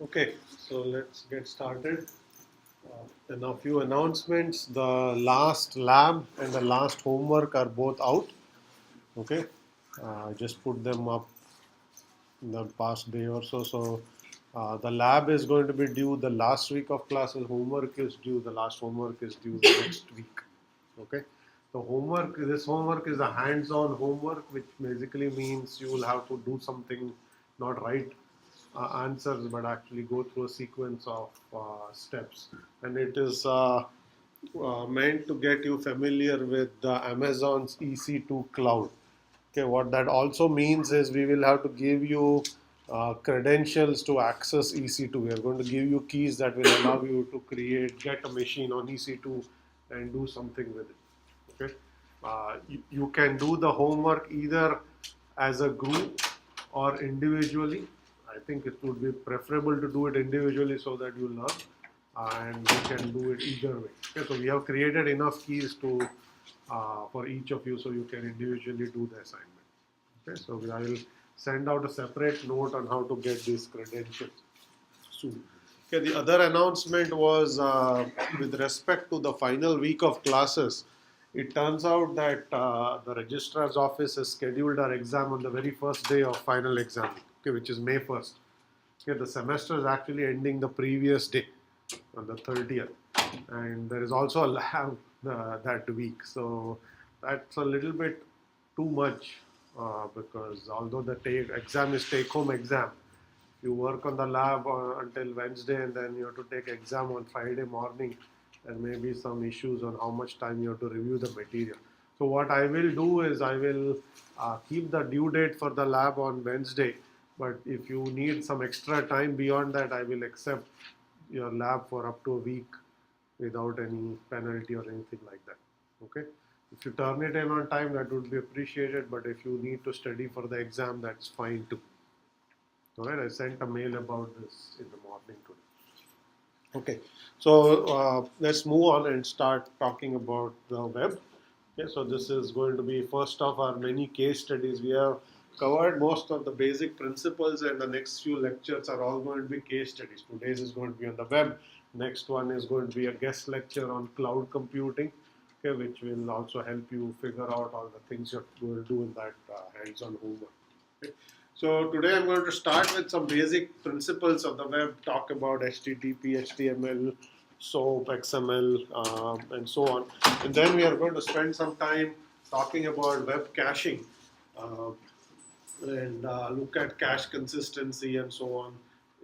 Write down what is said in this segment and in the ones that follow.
Okay, so let's get started. And a few announcements. The last lab and the last homework are both out. Okay, just put them up in the past day or so. So the lab is going to be due the last week of classes. Homework is due. The last homework is due the next week. Okay. The homework. This homework is a hands-on homework, which basically means you will have to do something, not write answers, but actually go through a sequence of steps, and it is meant to get you familiar with Amazon's EC2 cloud. Okay, what that also means is we will have to give you credentials to access EC2. We are going to give you keys that will allow you to get a machine on EC2 and do something with it. Okay, you can do the homework either as a group or individually. I think it would be preferable to do it individually so that you learn, and we can do it either way. Okay, so we have created enough keys to for each of you, so you can individually do the assignment. Okay, so I will send out a separate note on how to get these credentials soon. Okay, the other announcement was with respect to the final week of classes. It turns out that the registrar's office has scheduled our exam on the very first day of final exam, okay, which is May 1st. Okay, the semester is actually ending the previous day, on the 30th, and there is also a lab that week. So that's a little bit too much because although the exam is take-home exam, you work on the lab until Wednesday, and then you have to take exam on Friday morning. There may be some issues on how much time you have to review the material. So what I will do is I will keep the due date for the lab on Wednesday, but if you need some extra time beyond that, I will accept your lab for up to a week without any penalty or anything like that. Okay. If you turn it in on time, that would be appreciated, but if you need to study for the exam, that's fine too. Alright, I sent a mail about this in the morning today. Okay, so let's move on and start talking about the web. Okay, so this is going to be first of our many case studies. We have covered most of the basic principles, and the next few lectures are all going to be case studies. Today's is going to be on the web. Next one is going to be a guest lecture on cloud computing, okay, which will also help you figure out all the things you're going to do in that hands-on homework. Okay. So today I'm going to start with some basic principles of the web, talk about HTTP, HTML, SOAP, XML, and so on. And then we are going to spend some time talking about web caching and look at cache consistency and so on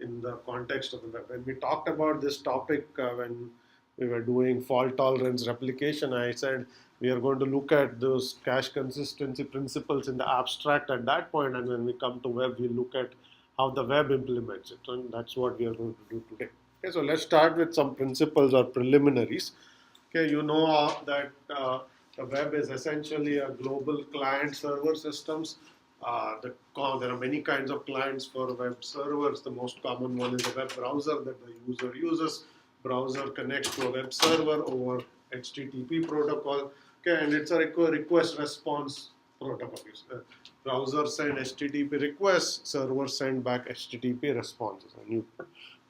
in the context of the web. When we talked about this topic when we were doing fault tolerance replication, I said we are going to look at those cache consistency principles in the abstract at that point, and when we come to web, we look at how the web implements it, and that's what we are going to do today. Okay, so let's start with some principles or preliminaries. Okay, you know that the web is essentially a global client-server systems. There are many kinds of clients for web servers. The most common one is a web browser that the user uses. Browser connects to a web server over HTTP protocol. Okay, and it's a request response protocol. Browser send HTTP requests, server send back HTTP responses, and you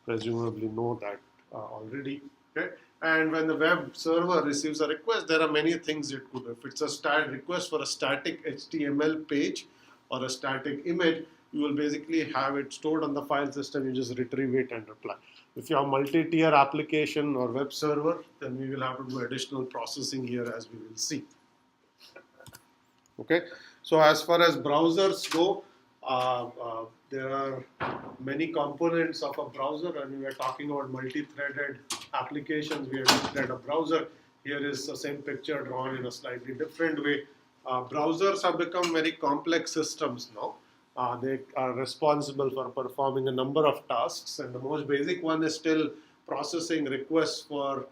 presumably know that already. Okay, and when the web server receives a request, there are many things it could do. If it's a request for a static HTML page or a static image, you will basically have it stored on the file system. You just retrieve it and reply. If you have multi-tier application or web server, then we will have to do additional processing here, as we will see. Okay, so as far as browsers go, there are many components of a browser, and we were talking about multi-threaded applications. We have looked at a browser. Here is the same picture drawn in a slightly different way. Browsers have become very complex systems now. They are responsible for performing a number of tasks, and the most basic one is still processing requests for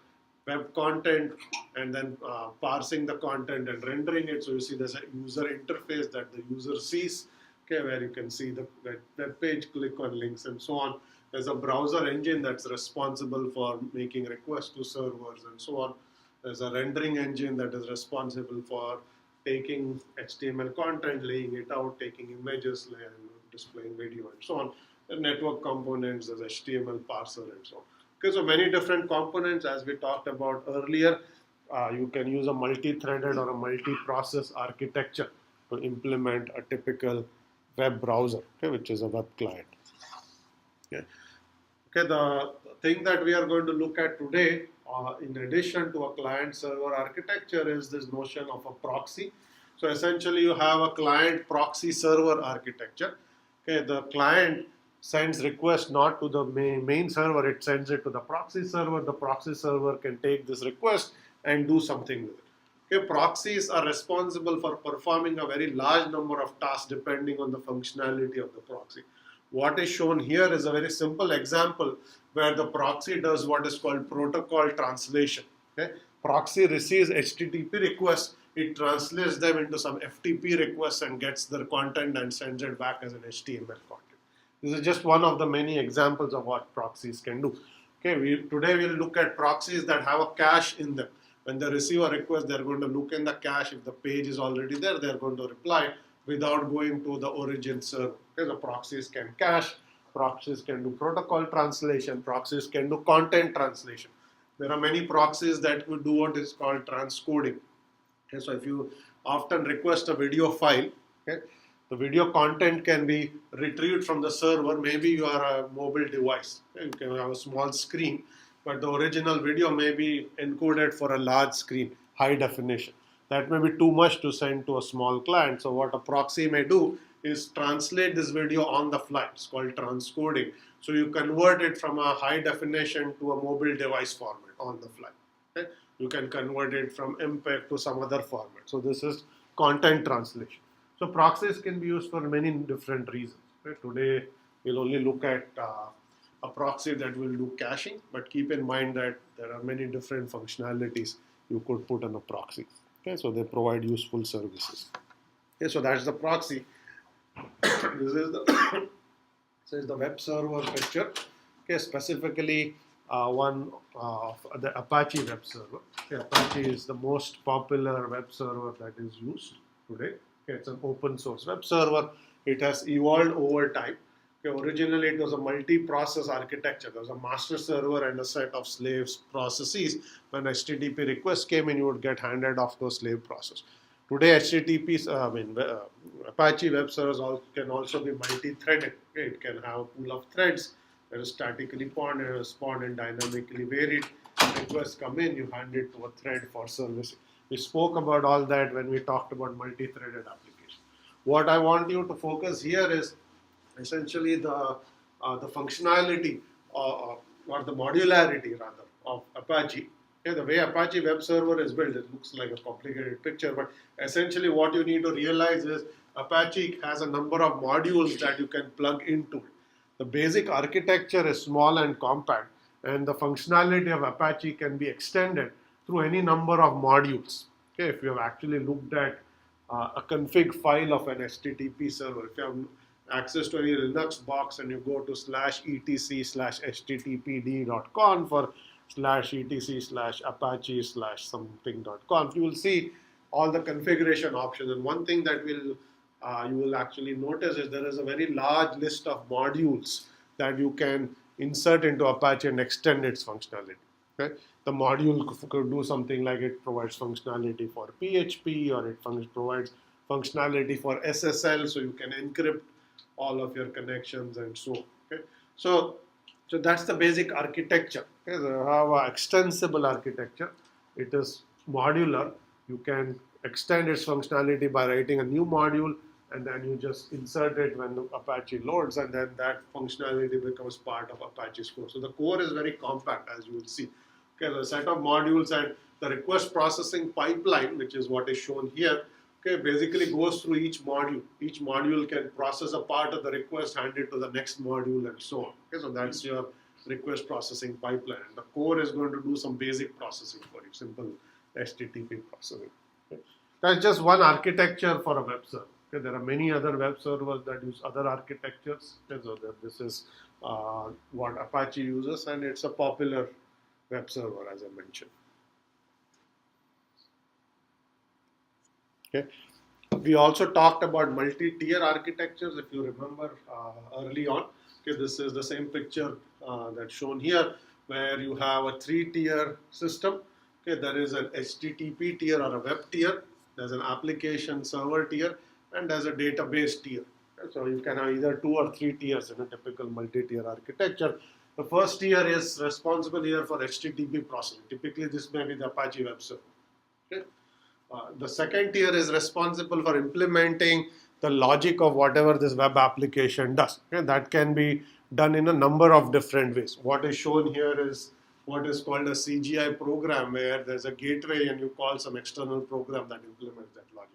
web content and then parsing the content and rendering it. So you see there's a user interface that the user sees, okay, where you can see the web page, click on links and so on. There's a browser engine that's responsible for making requests to servers and so on. There's a rendering engine that is responsible for taking HTML content, laying it out, taking images, displaying video and so on. network components, there's HTML parser and so on. Okay, so many different components as we talked about earlier. You can use a multi-threaded or a multi-process architecture to implement a typical web browser, okay, which is a web client. Okay. Okay, the thing that we are going to look at today, in addition to a client-server architecture, is this notion of a proxy. So essentially, you have a client proxy server architecture. Okay, the client sends request not to the main server; it sends it to the proxy server. The proxy server can take this request and do something with it. Okay, proxies are responsible for performing a very large number of tasks depending on the functionality of the proxy. What is shown here is a very simple example where the proxy does what is called protocol translation. Okay? Proxy receives HTTP requests, it translates them into some FTP requests and gets their content and sends it back as an HTML content. This is just one of the many examples of what proxies can do. Okay, today we'll look at proxies that have a cache in them. When they receive a request, they're going to look in the cache. If the page is already there, they're going to reply without going to the origin server. Okay, the proxies can cache, proxies can do protocol translation, proxies can do content translation. There are many proxies that could do what is called transcoding. Okay, so if you often request a video file, okay, the video content can be retrieved from the server. Maybe you are a mobile device, okay, you can have a small screen, but the original video may be encoded for a large screen, high definition. That may be too much to send to a small client. So what a proxy may do is translate this video on the fly. It's called transcoding. So you convert it from a high definition to a mobile device format on the fly. Okay? You can convert it from MPEG to some other format. So this is content translation. So proxies can be used for many different reasons. Okay? Today we'll only look at a proxy that will do caching, but keep in mind that there are many different functionalities you could put on a proxy. Okay, so they provide useful services. Okay, so that's the proxy. This is the web server picture. Okay, specifically one of the Apache Web Server. Okay, Apache is the most popular web server that is used today. Okay, it's an open source web server. It has evolved over time. Okay, originally it was a multi-process architecture. There was a master server and a set of slaves processes. When HTTP requests came in, you would get handed off to a slave process. Today, Apache web servers can also be multi-threaded. Okay, it can have a pool of threads that is statically spawned and dynamically varied. Requests come in, you hand it to a thread for servicing. We spoke about all that when we talked about multi-threaded application. What I want you to focus here is essentially the functionality or the modularity rather of Apache. Okay, the way Apache Web Server is built, it looks like a complicated picture, but essentially what you need to realize is Apache has a number of modules that you can plug into it. The basic architecture is small and compact, and the functionality of Apache can be extended through any number of modules. Okay, if you have actually looked at a config file of an HTTP server, if you have access to any Linux box and you go to /etc/httpd.conf or /etc/apache/something.conf, you will see all the configuration options. And one thing that you will actually notice is there is a very large list of modules that you can insert into Apache and extend its functionality. Okay? The module could do something like it provides functionality for PHP, or it provides functionality for SSL, so you can encrypt all of your connections and so on. Okay? So that's the basic architecture. Okay? So you have an extensible architecture. It is modular. You can extend its functionality by writing a new module, and then you just insert it when the Apache loads, and then that functionality becomes part of Apache's core. So the core is very compact, as you will see. Okay, the set of modules and the request processing pipeline, which is what is shown here, okay, basically goes through each module. Each module can process a part of the request, hand it to the next module, and so on. Okay, so that's your request processing pipeline. And the core is going to do some basic processing for you, simple HTTP processing. Okay. That's just one architecture for a web server. Okay, there are many other web servers that use other architectures. Okay, so this is what Apache uses, and it's a popular web server, as I mentioned. Okay. We also talked about multi-tier architectures, if you remember early on. Okay, this is the same picture that's shown here, where you have a 3-tier system. Okay, there is an HTTP tier or a web tier. There's an application server tier, and there's a database tier. Okay, so you can have either 2 or 3 tiers in a typical multi-tier architecture. The first tier is responsible here for HTTP processing. Typically, this may be the Apache Web Server. Okay. The second tier is responsible for implementing the logic of whatever this web application does. Okay. That can be done in a number of different ways. What is shown here is what is called a CGI program, where there's a gateway and you call some external program that implements that logic.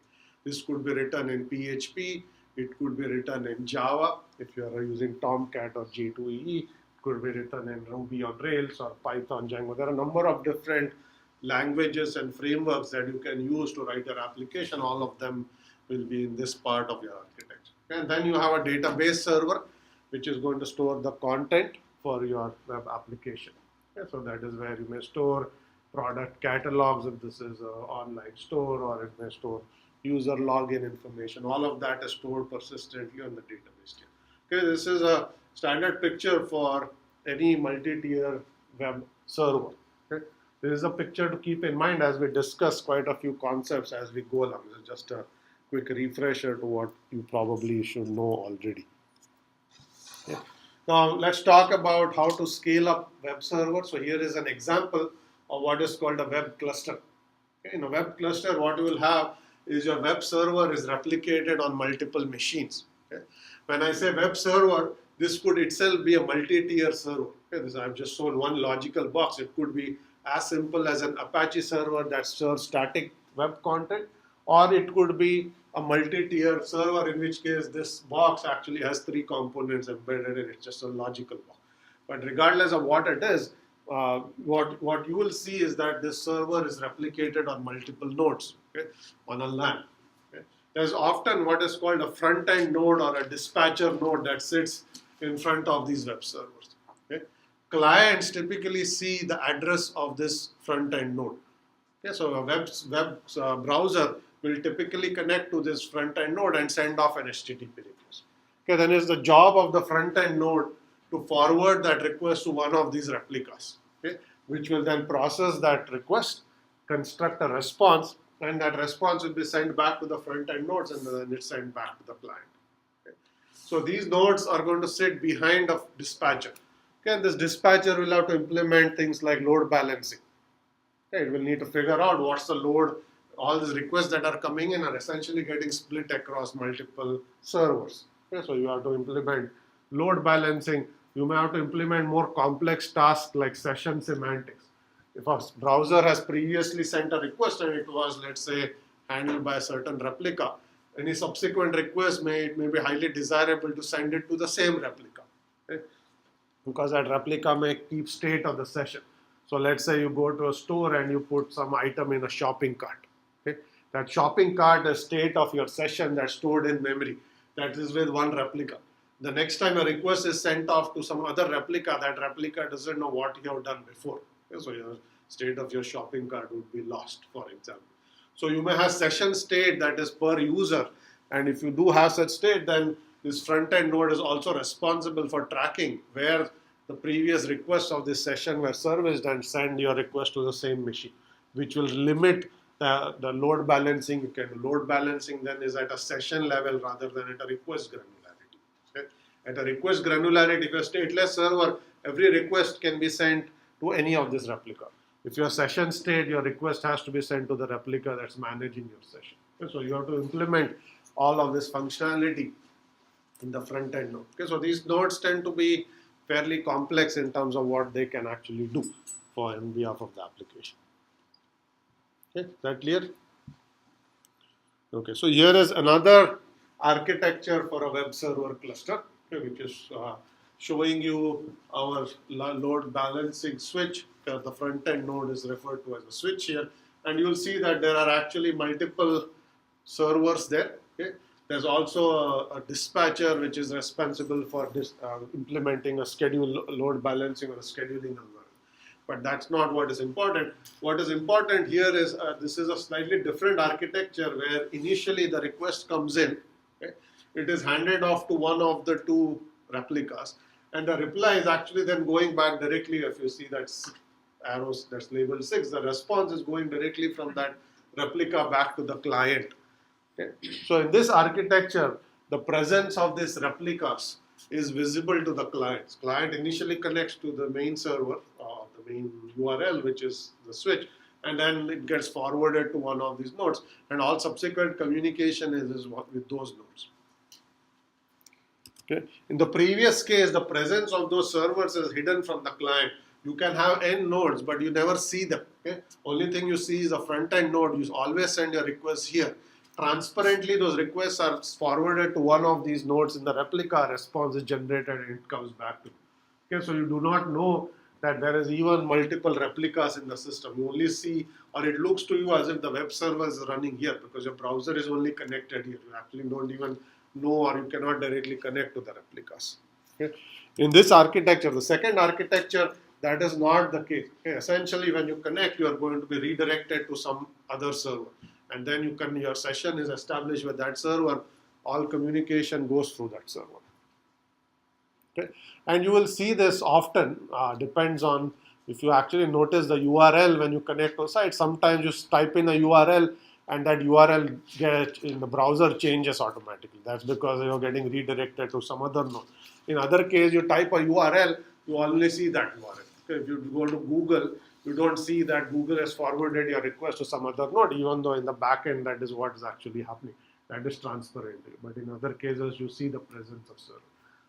This could be written in PHP, it could be written in Java if you are using Tomcat or J2EE, it could be written in Ruby on Rails or Python, Django. There are a number of different languages and frameworks that you can use to write your application. All of them will be in this part of your architecture. And then you have a database server, which is going to store the content for your web application. Okay, so that is where you may store product catalogs if this is an online store, or it may store user login information. All of that is stored persistently on the database tier. Okay, this is a standard picture for any multi-tier web server. Okay. This is a picture to keep in mind as we discuss quite a few concepts as we go along. This is just a quick refresher to what you probably should know already. Okay. Now let's talk about how to scale up web servers. So here is an example of what is called a web cluster. Okay. In a web cluster, what you will have is your web server is replicated on multiple machines. Okay. When I say web server, this could itself be a multi-tier server. Okay. I've just shown one logical box. It could be as simple as an Apache server that serves static web content, or it could be a multi-tier server, in which case this box actually has 3 components embedded in it. It's just a logical box. But regardless of what it is, what you will see is that this server is replicated on multiple nodes, okay, on a LAN. Okay. There's often what is called a front-end node or a dispatcher node that sits in front of these web servers. Okay. Clients typically see the address of this front-end node. Okay, so a web browser will typically connect to this front-end node and send off an HTTP request. Okay, then it's the job of the front-end node to forward that request to one of these replicas, okay, which will then process that request, construct a response, and that response will be sent back to the front-end nodes, and then it's sent back to the client. Okay. So these nodes are going to sit behind a dispatcher. Okay, and this dispatcher will have to implement things like load balancing. Okay, it will need to figure out what's the load. All these requests that are coming in are essentially getting split across multiple servers. Okay, so you have to implement load balancing. You may have to implement more complex tasks like session semantics. If a browser has previously sent a request and it was, let's say, handled by a certain replica, any subsequent request may be highly desirable to send it to the same replica. Okay? Because that replica may keep state of the session. So let's say you go to a store and you put some item in a shopping cart. Okay? That shopping cart is state of your session that's stored in memory. That is with one replica. The next time a request is sent off to some other replica, that replica doesn't know what you have done before. Okay? So your state of your shopping cart would be lost, for example. So you may have session state that is per user. And if you do have such state, then this front-end node is also responsible for tracking where the previous requests of this session were serviced and send your request to the same machine, which will limit the load balancing. You can load balancing then is at a session level rather than at a request granularity. Okay? At a request granularity, if you're a stateless server, every request can be sent to any of this replica. If you're session state, your request has to be sent to the replica that's managing your session. Okay? So you have to implement all of this functionality in the front end node. Okay? So these nodes tend to be fairly complex in terms of what they can actually do on behalf of the application. Okay, is that clear? Okay, so here is another architecture for a web server cluster, okay, which is showing you our load balancing switch. The front end node is referred to as a switch here, and you will see that there are actually multiple servers there. Okay. There's also a dispatcher which is responsible for implementing a schedule load balancing or a scheduling algorithm. But that's not what is important. What is important here is this is a slightly different architecture where initially the request comes in. Okay? It is handed off to one of the 2 replicas. and the reply is actually then going back directly. If you see that arrows that's labeled 6, the response is going directly from that replica back to the client. Okay. So in this architecture, the presence of these replicas is visible to the clients. Client initially connects to the main server, the main URL, which is the switch, and then it gets forwarded to one of these nodes, and all subsequent communication is with those nodes. Okay. In the previous case, the presence of those servers is hidden from the client. You can have n nodes, but you never see them. Okay. Only thing you see is a front-end node. You always send your requests here. Transparently, those requests are forwarded to one of these nodes in the replica. Response is generated and it comes back to you. Okay, so you do not know that there is even multiple replicas in the system. You only see, or it looks to you as if the web server is running here because your browser is only connected here. You actually don't even know, or you cannot directly connect to the replicas. Okay. In this architecture, the second architecture, that is not the case. Okay. Essentially, when you connect, you are going to be redirected to some other server, and then your session is established with that server. All communication goes through that server. Okay. And you will see this often, depends on if you actually notice the URL when you connect to a site. Sometimes you type in a URL and that URL in the browser changes automatically. That's because you're getting redirected to some other node. In other case, you type a URL, you only see that URL. Okay. If you go to Google, you don't see that Google has forwarded your request to some other node, even though in the backend that is what is actually happening. That is transparent. But in other cases, you see the presence of server.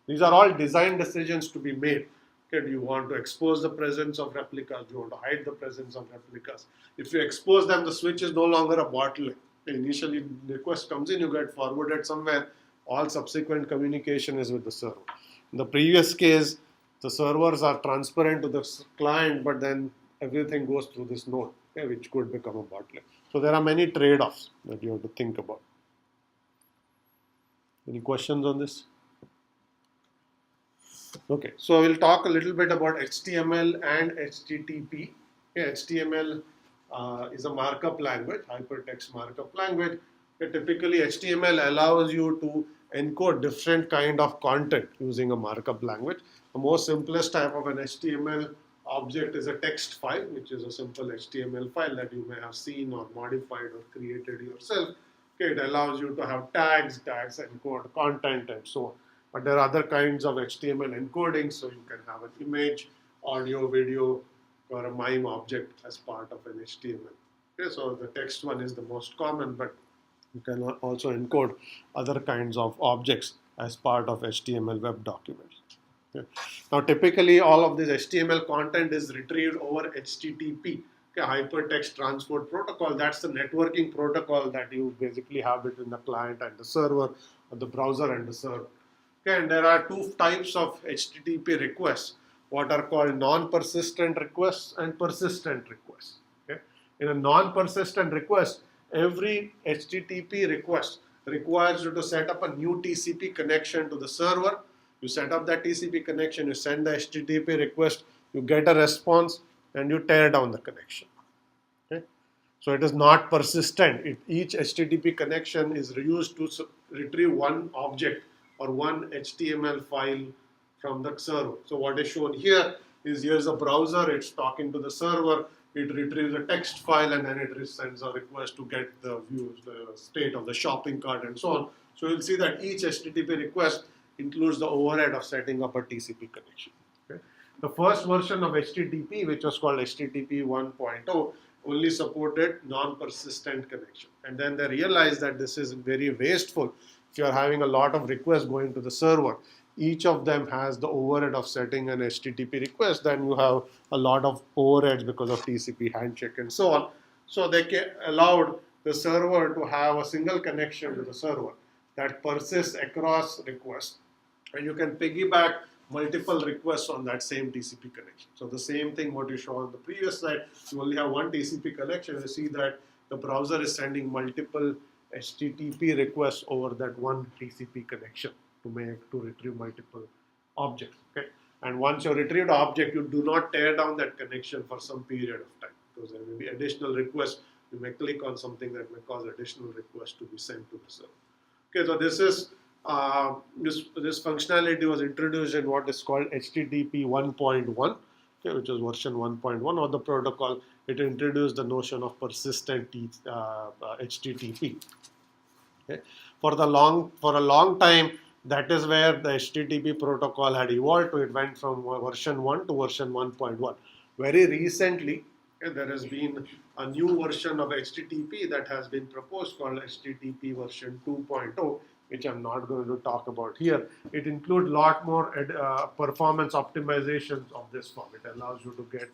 These are all design decisions to be made. Okay, do you want to expose the presence of replicas? Do you want to hide the presence of replicas? If you expose them, the switch is no longer a bottleneck. Initially, the request comes in, you get forwarded somewhere. All subsequent communication is with the server. In the previous case, the servers are transparent to the client, but then everything goes through this node, okay, which could become a bottleneck. So there are many trade-offs that you have to think about. Any questions on this? Okay, so we'll talk a little bit about HTML and HTTP. Okay, HTML is a markup language, hypertext markup language. Okay, typically, HTML allows you to encode different kind of content using a markup language. The most simplest type of an HTML object is a text file, which is a simple HTML file that you may have seen or modified or created yourself. Okay, it allows you to have tags encode content and so on. But there are other kinds of HTML encoding, so you can have an image, audio, video, or a MIME object as part of an HTML. Okay, so the text one is the most common, but you can also encode other kinds of objects as part of HTML web documents. Okay. Now, typically, all of this HTML content is retrieved over HTTP, okay, Hypertext Transport Protocol. That's the networking protocol that you basically have between the client and the server, or the browser and the server. Okay, and there are two types of HTTP requests, what are called non-persistent requests and persistent requests. Okay. In a non-persistent request, every HTTP request requires you to set up a new TCP connection to the server. You set up that TCP connection, you send the HTTP request, you get a response, and you tear down the connection. Okay. So it is not persistent. Each HTTP connection is used to retrieve one object or one HTML file from the server. So what is shown here is here's a browser, it's talking to the server, it retrieves a text file, and then it sends a request to get the views, the state of the shopping cart and so on. So you'll see that each HTTP request includes the overhead of setting up a TCP connection. Okay. The first version of HTTP, which was called HTTP 1.0, only supported non-persistent connection. And then they realized that this is very wasteful. If you are having a lot of requests going to the server, each of them has the overhead of setting an HTTP request, then you have a lot of overheads because of TCP handshake and so on. So they allowed the server to have a single connection to the server that persists across requests, and you can piggyback multiple requests on that same TCP connection. So the same thing what you show on the previous slide, you only have one TCP connection. You see that the browser is sending multiple HTTP requests over that one TCP connection to retrieve multiple objects. Okay, and once you retrieve the object, you do not tear down that connection for some period of time because there may be additional requests. You may click on something that may cause additional requests to be sent to the server. Okay, so this is This functionality was introduced in what is called HTTP 1.1, okay, which is version 1.1 of the protocol. It introduced the notion of persistent HTTP. Okay. For a long time, that is where the HTTP protocol had evolved to. It went from version 1 to version 1.1. Very recently, okay, there has been a new version of HTTP that has been proposed called HTTP version 2.0, which I'm not going to talk about here. It includes a lot more performance optimizations of this form. It allows you to get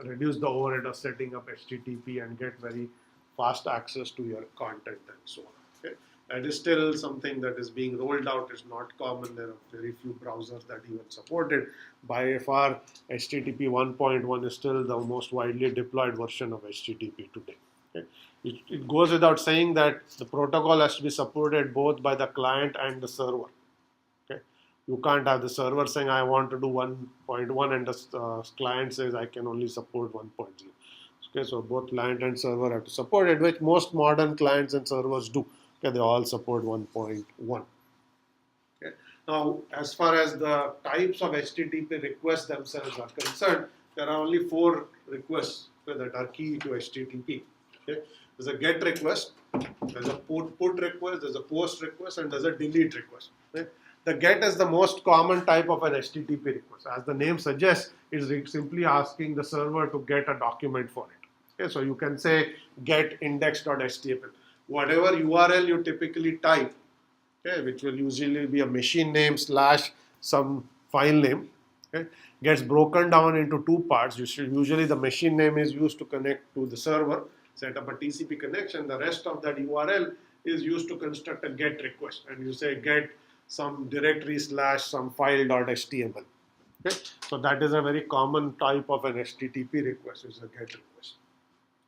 reduce the overhead of setting up HTTP and get very fast access to your content and so on. Okay? That is still something that is being rolled out. It's not common. There are very few browsers that even support it. By far, HTTP 1.1 is still the most widely deployed version of HTTP today. Okay? It goes without saying that the protocol has to be supported both by the client and the server. Okay? You can't have the server saying I want to do 1.1 and the client says I can only support 1.0. Okay, so both client and server have to support it, which most modern clients and servers do. Okay, they all support 1.1. Okay. Now, as far as the types of HTTP requests themselves are concerned, there are only 4 requests that are key to HTTP. Okay. There's a GET request, there's a put request, there's a POST request, and there's a delete request. Okay. The GET is the most common type of an HTTP request. As the name suggests, it's simply asking the server to get a document for it. Okay, so you can say get index.html. Whatever URL you typically type, okay, which will usually be a machine name / some file name, okay, gets broken down into 2 parts. Usually the machine name is used to connect to the server, set up a TCP connection. The rest of that URL is used to construct a GET request, and you say get some directory / some file.html. Okay, so that is a very common type of an HTTP request. Is a GET request.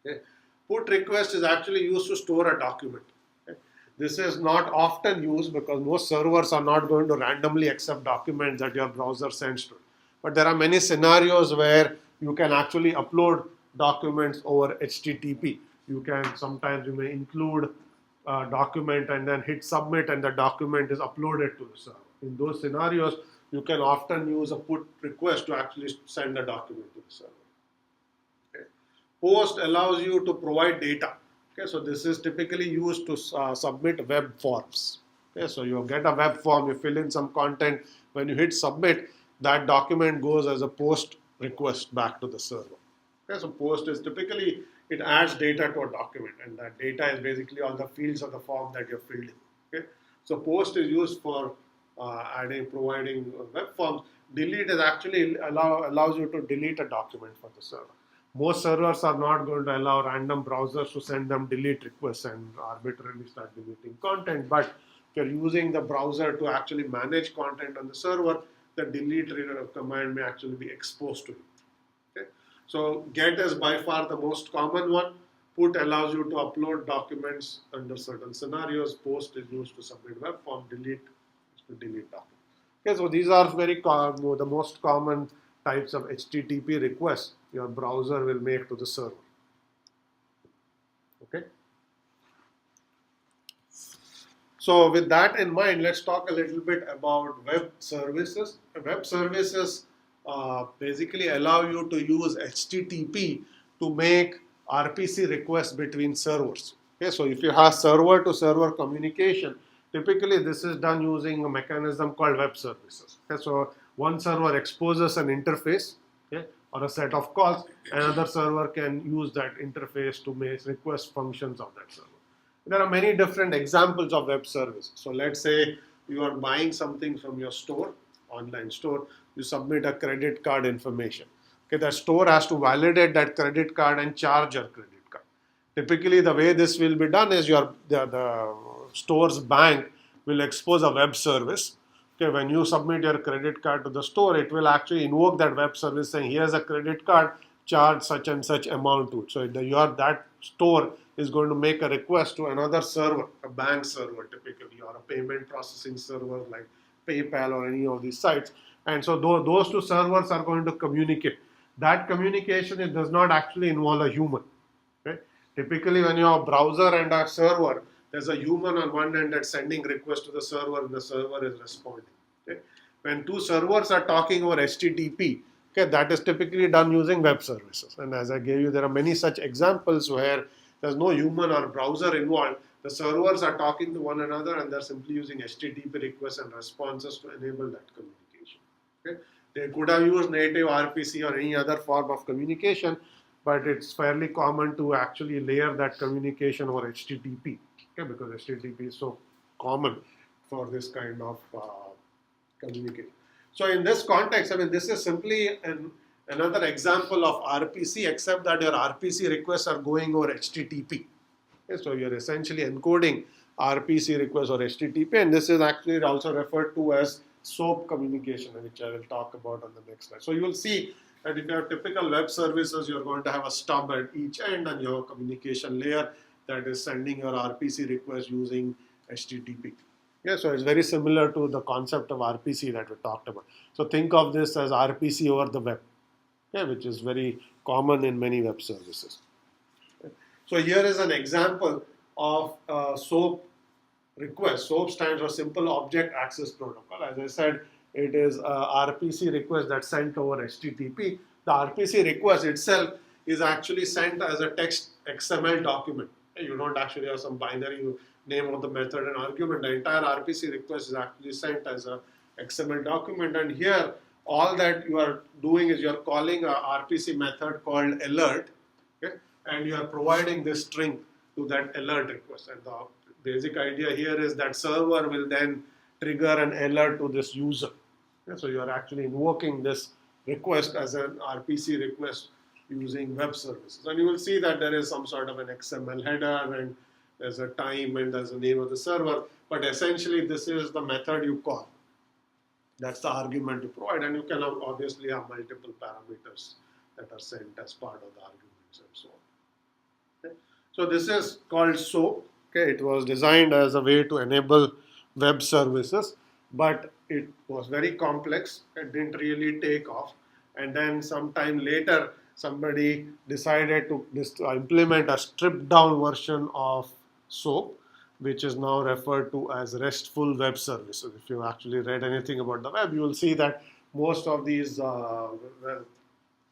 Okay. Put request is actually used to store a document. Okay. This is not often used because most servers are not going to randomly accept documents that your browser sends to. But there are many scenarios where you can actually upload documents over HTTP. Sometimes you may include a document and then hit submit and the document is uploaded to the server. In those scenarios, you can often use a put request to actually send a document to the server. POST allows you to provide data. Okay, so this is typically used to submit web forms. Okay, so you get a web form, you fill in some content. When you hit submit, that document goes as a POST request back to the server. Okay, so POST is typically, it adds data to a document, and that data is basically all the fields of the form that you're filled in. Okay, so POST is used for providing web forms. Delete is actually allows you to delete a document for the server. Most servers are not going to allow random browsers to send them delete requests and arbitrarily start deleting content. But if you're using the browser to actually manage content on the server, the delete command may actually be exposed to you. Okay? So GET is by far the most common one. Put allows you to upload documents under certain scenarios. POST is used to submit web form. Delete is to delete documents. Okay, so these are the most common types of HTTP requests your browser will make to the server. Okay. So with that in mind, let's talk a little bit about web services. Web services basically allow you to use HTTP to make RPC requests between servers. Okay, so if you have server-to-server communication, typically this is done using a mechanism called web services. Okay, so one server exposes an interface, okay, or a set of calls. Another server can use that interface to make request functions of that server. There are many different examples of web services. So let's say you are buying something from your store, online store. You submit a credit card information. Okay, the store has to validate that credit card and charge your credit card. Typically, the way this will be done is the store's bank will expose a web service. Okay, when you submit your credit card to the store, it will actually invoke that web service saying, here's a credit card, charge such and such amount to it. So that store is going to make a request to another server, a bank server typically, or a payment processing server like PayPal or any of these sites. And so those 2 servers are going to communicate. That communication, does not actually involve a human. Okay? Typically, when you have a browser and a server, there's a human on one end that's sending requests to the server and the server is responding. Okay? When two servers are talking over HTTP, okay, that is typically done using web services. And as I gave you, there are many such examples where there's no human or browser involved. The servers are talking to one another and they're simply using HTTP requests and responses to enable that communication. Okay? They could have used native RPC or any other form of communication, but it's fairly common to actually layer that communication over HTTP, okay, because HTTP is so common for this kind of communication. So in this context, I mean, this is simply another example of RPC, except that your RPC requests are going over HTTP. Okay, so you're essentially encoding RPC requests or HTTP, and this is actually also referred to as SOAP communication, which I will talk about on the next slide. So you will see that if you have typical web services, you're going to have a stub at each end and your communication layer that is sending your RPC request using HTTP. Yeah, so it's very similar to the concept of RPC that we talked about. So think of this as RPC over the web, okay, which is very common in many web services. Okay. So here is an example of SOAP request. SOAP stands for Simple Object Access Protocol. As I said, it is a RPC request that's sent over HTTP. The RPC request itself is actually sent as a text XML document. You don't actually have some binary name of the method and argument. The entire RPC request is actually sent as a XML document. And here, all that you are doing is you are calling a RPC method called alert, okay? And you are providing this string to that alert request. And the basic idea here is that server will then trigger an alert to this user. Okay? So you are actually invoking this request as an RPC request using web services. And you will see that there is some sort of an XML header and there's a time and there's a name of the server. But essentially this is the method you call. That's the argument you provide, and you can obviously have multiple parameters that are sent as part of the arguments and so on. Okay? So this is called SOAP. Okay, it was designed as a way to enable web services, but it was very complex. It didn't really take off. And then sometime later, somebody decided to implement a stripped down version of SOAP, which is now referred to as RESTful Web Services. If you actually read anything about the web, you will see that most of these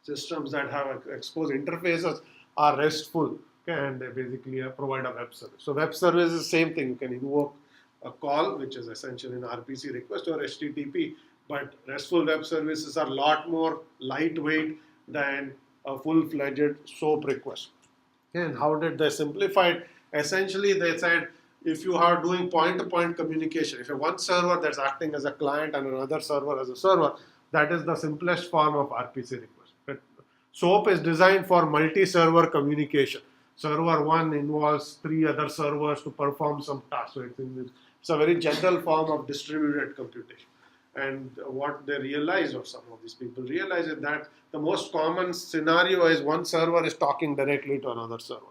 systems that have exposed interfaces are RESTful, okay, and they basically provide a web service. So web service is the same thing. You can invoke a call, which is essentially an RPC request or HTTP, but RESTful Web Services are a lot more lightweight than a full-fledged SOAP request. And how did they simplify it? Essentially, they said, if you are doing point-to-point communication, if you have one server that's acting as a client and another server as a server, that is the simplest form of RPC request. But SOAP is designed for multi-server communication. Server 1 involves 3 other servers to perform some task. So it's a very general form of distributed computation. And what they realize, or some of these people realize, is that the most common scenario is one server is talking directly to another server.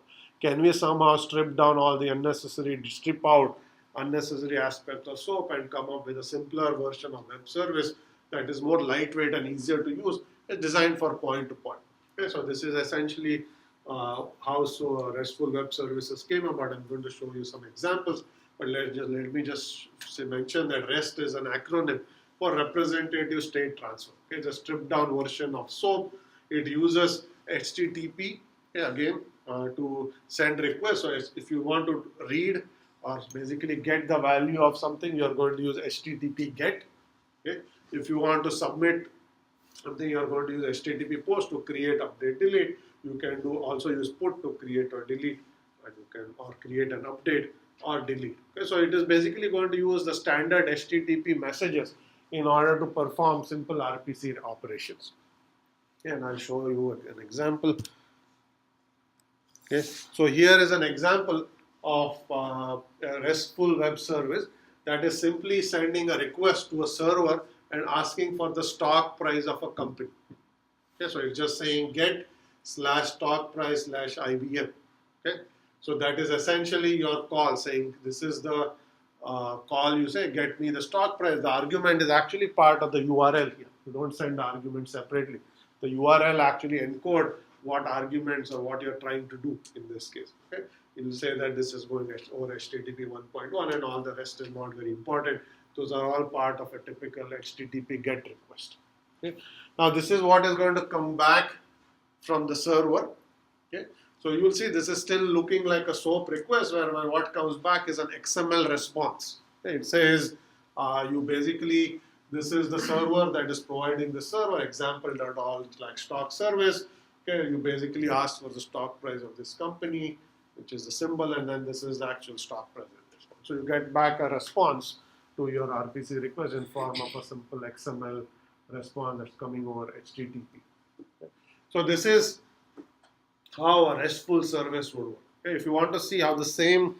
Can we somehow strip down all the strip out unnecessary aspects of SOAP and come up with a simpler version of web service that is more lightweight and easier to use? It's designed for point-to-point. Okay, so this is essentially how RESTful Web Services came about. I'm going to show you some examples, but let me just mention that REST is an acronym for Representative State Transfer. Okay, it's a stripped down version of SOAP. It uses HTTP, okay, again, to send requests. So if you want to read or basically get the value of something, you're going to use HTTP GET. Okay? If you want to submit something, you're going to use HTTP POST to create, update, delete. You can also use PUT to create or delete, and you can create an update or delete. Okay? So it is basically going to use the standard HTTP messages in order to perform simple RPC operations. Okay? And I'll show you an example. Okay, so here is an example of a RESTful web service that is simply sending a request to a server and asking for the stock price of a company. Okay, so it's just saying get/stock price/IBM. Okay, so that is essentially your call, saying this is the call. You say get me the stock price. The argument is actually part of the URL here. You don't send the argument separately. The URL actually encodes what arguments or what you're trying to do in this case. Okay, you'll say that this is going over HTTP 1.1 and all the rest is not very important. Those are all part of a typical HTTP GET request. Okay. Now this is what is going to come back from the server. Okay. So you will see this is still looking like a SOAP request, where what comes back is an XML response. Okay. It says this is the server that is providing the server example.all like stock service. Okay, you basically ask for the stock price of this company, which is the symbol, and then this is the actual stock price. So you get back a response to your RPC request in form of a simple XML response that's coming over HTTP. Okay. So this is how a RESTful service would work. Okay. If you want to see how the same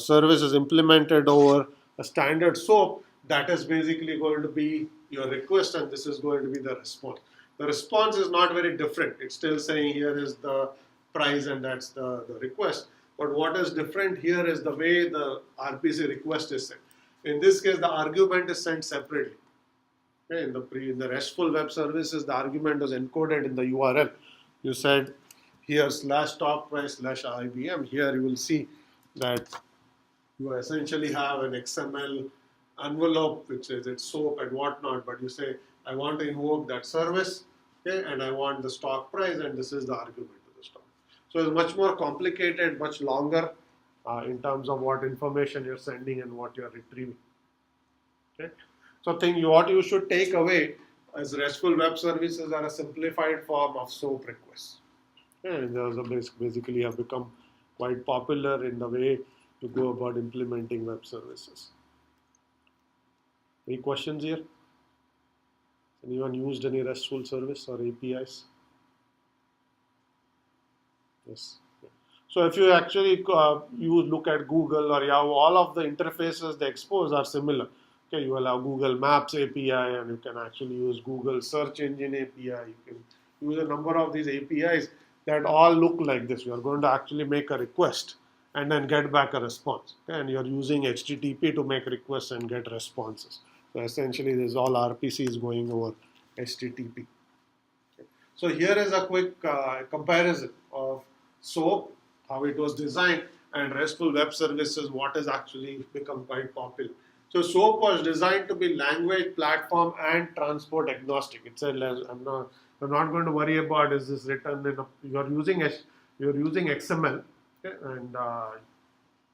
service is implemented over a standard SOAP, that is basically going to be your request, and this is going to be the response. The response is not very different. It's still saying here is the price and that's the request. But what is different here is the way the RPC request is sent. In this case, the argument is sent separately. Okay, in the RESTful Web Services, the argument was encoded in the URL. You said here /stock price /IBM. Here you will see that you essentially have an XML envelope which says it's SOAP and whatnot, but you say I want to invoke that service, okay, and I want the stock price, and this is the argument to the stock. So it's much more complicated, much longer in terms of what information you're sending and what you're retrieving. Okay, so what you should take away is RESTful Web Services are a simplified form of SOAP requests. And those basically have become quite popular in the way to go about implementing web services. Any questions here? Anyone used any RESTful service or APIs? Yes. So if you actually look at Google or Yahoo, all of the interfaces they expose are similar. Okay, you will have Google Maps API, and you can actually use Google Search Engine API. You can use a number of these APIs that all look like this. You are going to actually make a request and then get back a response. Okay? And you're using HTTP to make requests and get responses. So essentially, this is all RPC is going over HTTP. Okay. So here is a quick comparison of SOAP, how it was designed, and RESTful Web Services, what has actually become quite popular. So SOAP was designed to be language, platform, and transport agnostic. It said, I'm not going to worry about is this written in you're using XML, okay, and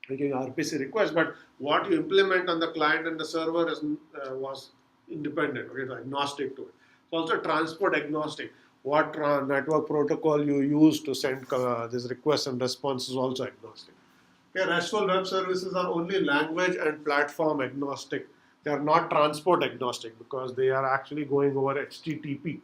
making RPC request, but what you implement on the client and the server was independent, okay, agnostic to it. It's also transport agnostic. What network protocol you use to send this request and response is also agnostic. Okay, RESTful Web Services are only language and platform agnostic. They are not transport agnostic because they are actually going over HTTP.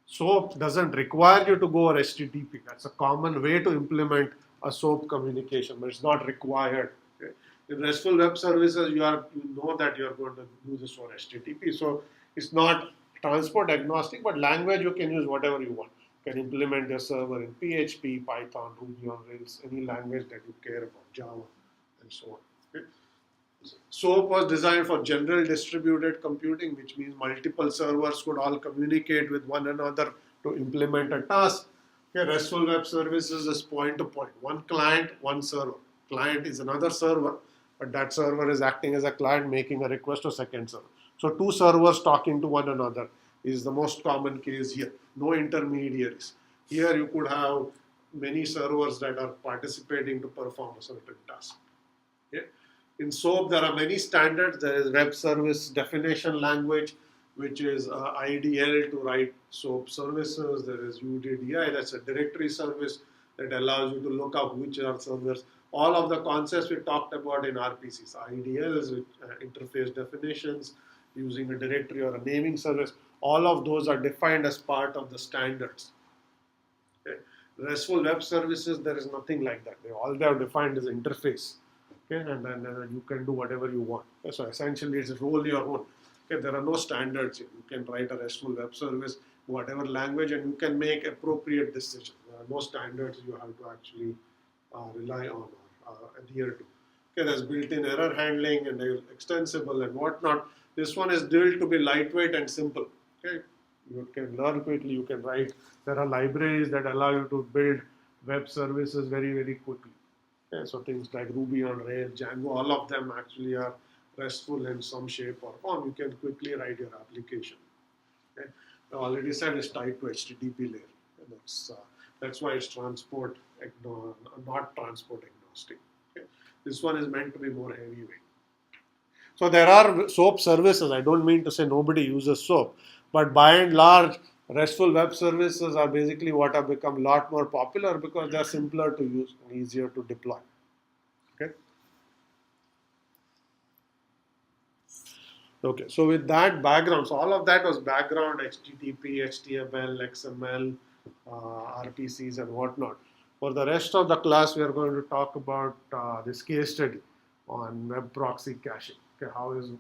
SOAP doesn't require you to go over HTTP. That's a common way to implement a SOAP communication, but it's not required. Okay? In RESTful Web Services, you know that you're going to do this for HTTP. So it's not transport agnostic, but language you can use whatever you want. You can implement your server in PHP, Python, Ruby on Rails, any language that you care about, Java, and so on. Okay? SOAP was designed for general distributed computing, which means multiple servers could all communicate with one another to implement a task. Okay, RESTful Web Services is point-to-point. One client, one server. Client is another server, but that server is acting as a client making a request to second server. So two servers talking to one another is the most common case here. No intermediaries. Here you could have many servers that are participating to perform a certain task. Okay? In SOAP, there are many standards. There is Web Service Definition Language, which is IDL to write SOAP services. There is UDDI, that's a directory service that allows you to look up which are servers. All of the concepts we talked about in RPCs. IDL is interface definitions, using a directory or a naming service. All of those are defined as part of the standards. Okay. RESTful Web Services, there is nothing like that. All they have defined is interface. Okay, and then you can do whatever you want. Okay, so essentially, it's roll your own. Okay, there are no standards here. You can write a RESTful web service, whatever language, and you can make appropriate decisions. There are no standards you have to actually rely on or adhere to. Okay, there's built-in error handling and extensible and whatnot. This one is built to be lightweight and simple. Okay, You can learn quickly, you can write. There are libraries that allow you to build web services very, very quickly. Okay, so things like Ruby on Rails, Django, all of them actually are RESTful in some shape or form. You can quickly write your application. Okay. I already said it's tied to HTTP layer. And that's why it's not transport agnostic. Okay. This one is meant to be more heavyweight. So there are SOAP services. I don't mean to say nobody uses SOAP, but by and large, RESTful web services are basically what have become a lot more popular because they are simpler to use and easier to deploy. Okay. Okay. So with that background, so all of that was background: HTTP, HTML, XML, RPCs, and whatnot. For the rest of the class, we are going to talk about this case study on web proxy caching. Okay, how is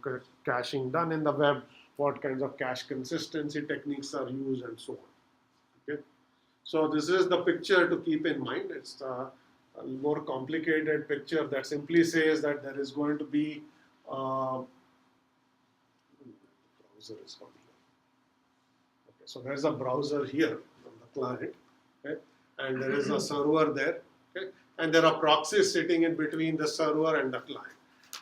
caching done in the web? What kinds of cache consistency techniques are used, and so on. Okay, so this is the picture to keep in mind. It's a more complicated picture that simply says that there is going to be the browser is coming. Okay, so there's a browser here on the client, okay, and there is a server there, okay, and there are proxies sitting in between the server and the client.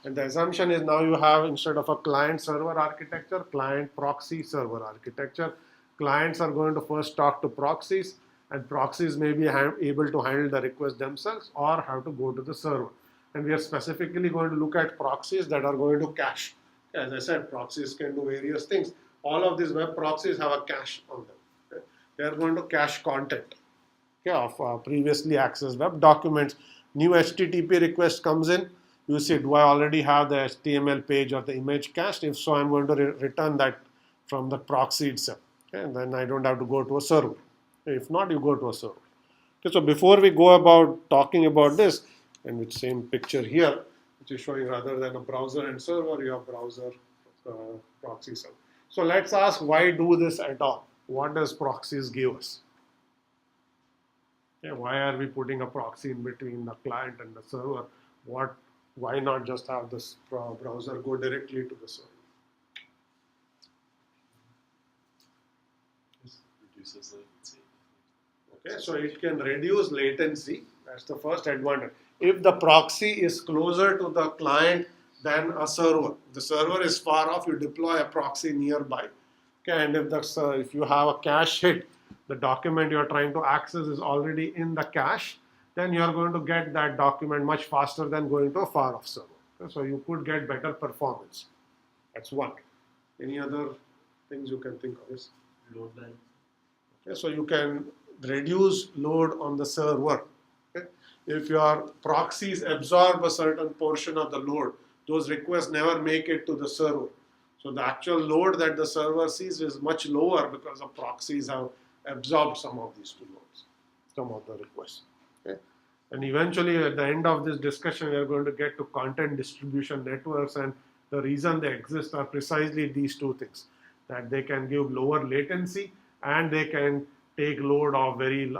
And the assumption is now you have, instead of a client-server architecture, client-proxy-server architecture. Clients are going to first talk to proxies, and proxies may be able to handle the request themselves or have to go to the server. And we are specifically going to look at proxies that are going to cache. As I said, proxies can do various things. All of these web proxies have a cache on them. Okay? They are going to cache content, okay, of previously accessed web documents. New HTTP request comes in. You see, do I already have the HTML page or the image cached? If so, I'm going to return that from the proxy itself. Okay? And then I don't have to go to a server. If not, you go to a server. Okay, so before we go about talking about this, and with same picture here, which is showing rather than a browser and server, you have browser proxy server. So let's ask, why do this at all? What does proxies give us? Okay, why are we putting a proxy in between the client and the server? Why not just have this browser go directly to the server? This reduces latency. Okay, so it can reduce latency. That's the first advantage. If the proxy is closer to the client than a server, the server is far off, you deploy a proxy nearby. Okay, and if you have a cache hit, the document you are trying to access is already in the cache, then you are going to get that document much faster than going to a far off server. Okay, so you could get better performance. That's one. Any other things you can think of? Yes? Load time. Okay, so you can reduce load on the server. Okay? If your proxies absorb a certain portion of the load, those requests never make it to the server. So the actual load that the server sees is much lower because the proxies have absorbed some of these two loads, some of the requests. Okay? And eventually, at the end of this discussion, we are going to get to content distribution networks, and the reason they exist are precisely these two things: that they can give lower latency and they can take load of very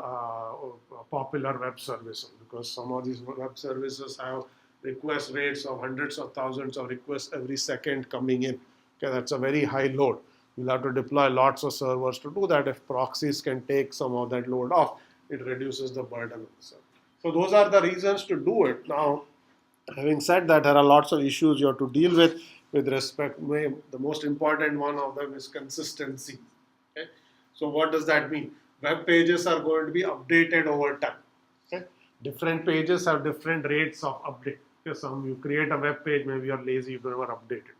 popular web services, because some of these web services have request rates of hundreds of thousands of requests every second coming in. Okay, that's a very high load. You'll have to deploy lots of servers to do that. If proxies can take some of that load off, it reduces the burden of the server. So those are the reasons to do it. Now, having said that, there are lots of issues you have to deal with respect. The most important one of them is consistency. Okay? So what does that mean? Web pages are going to be updated over time. Okay? Different pages have different rates of update. Okay? Some you create a web page, maybe you're lazy, you never update it.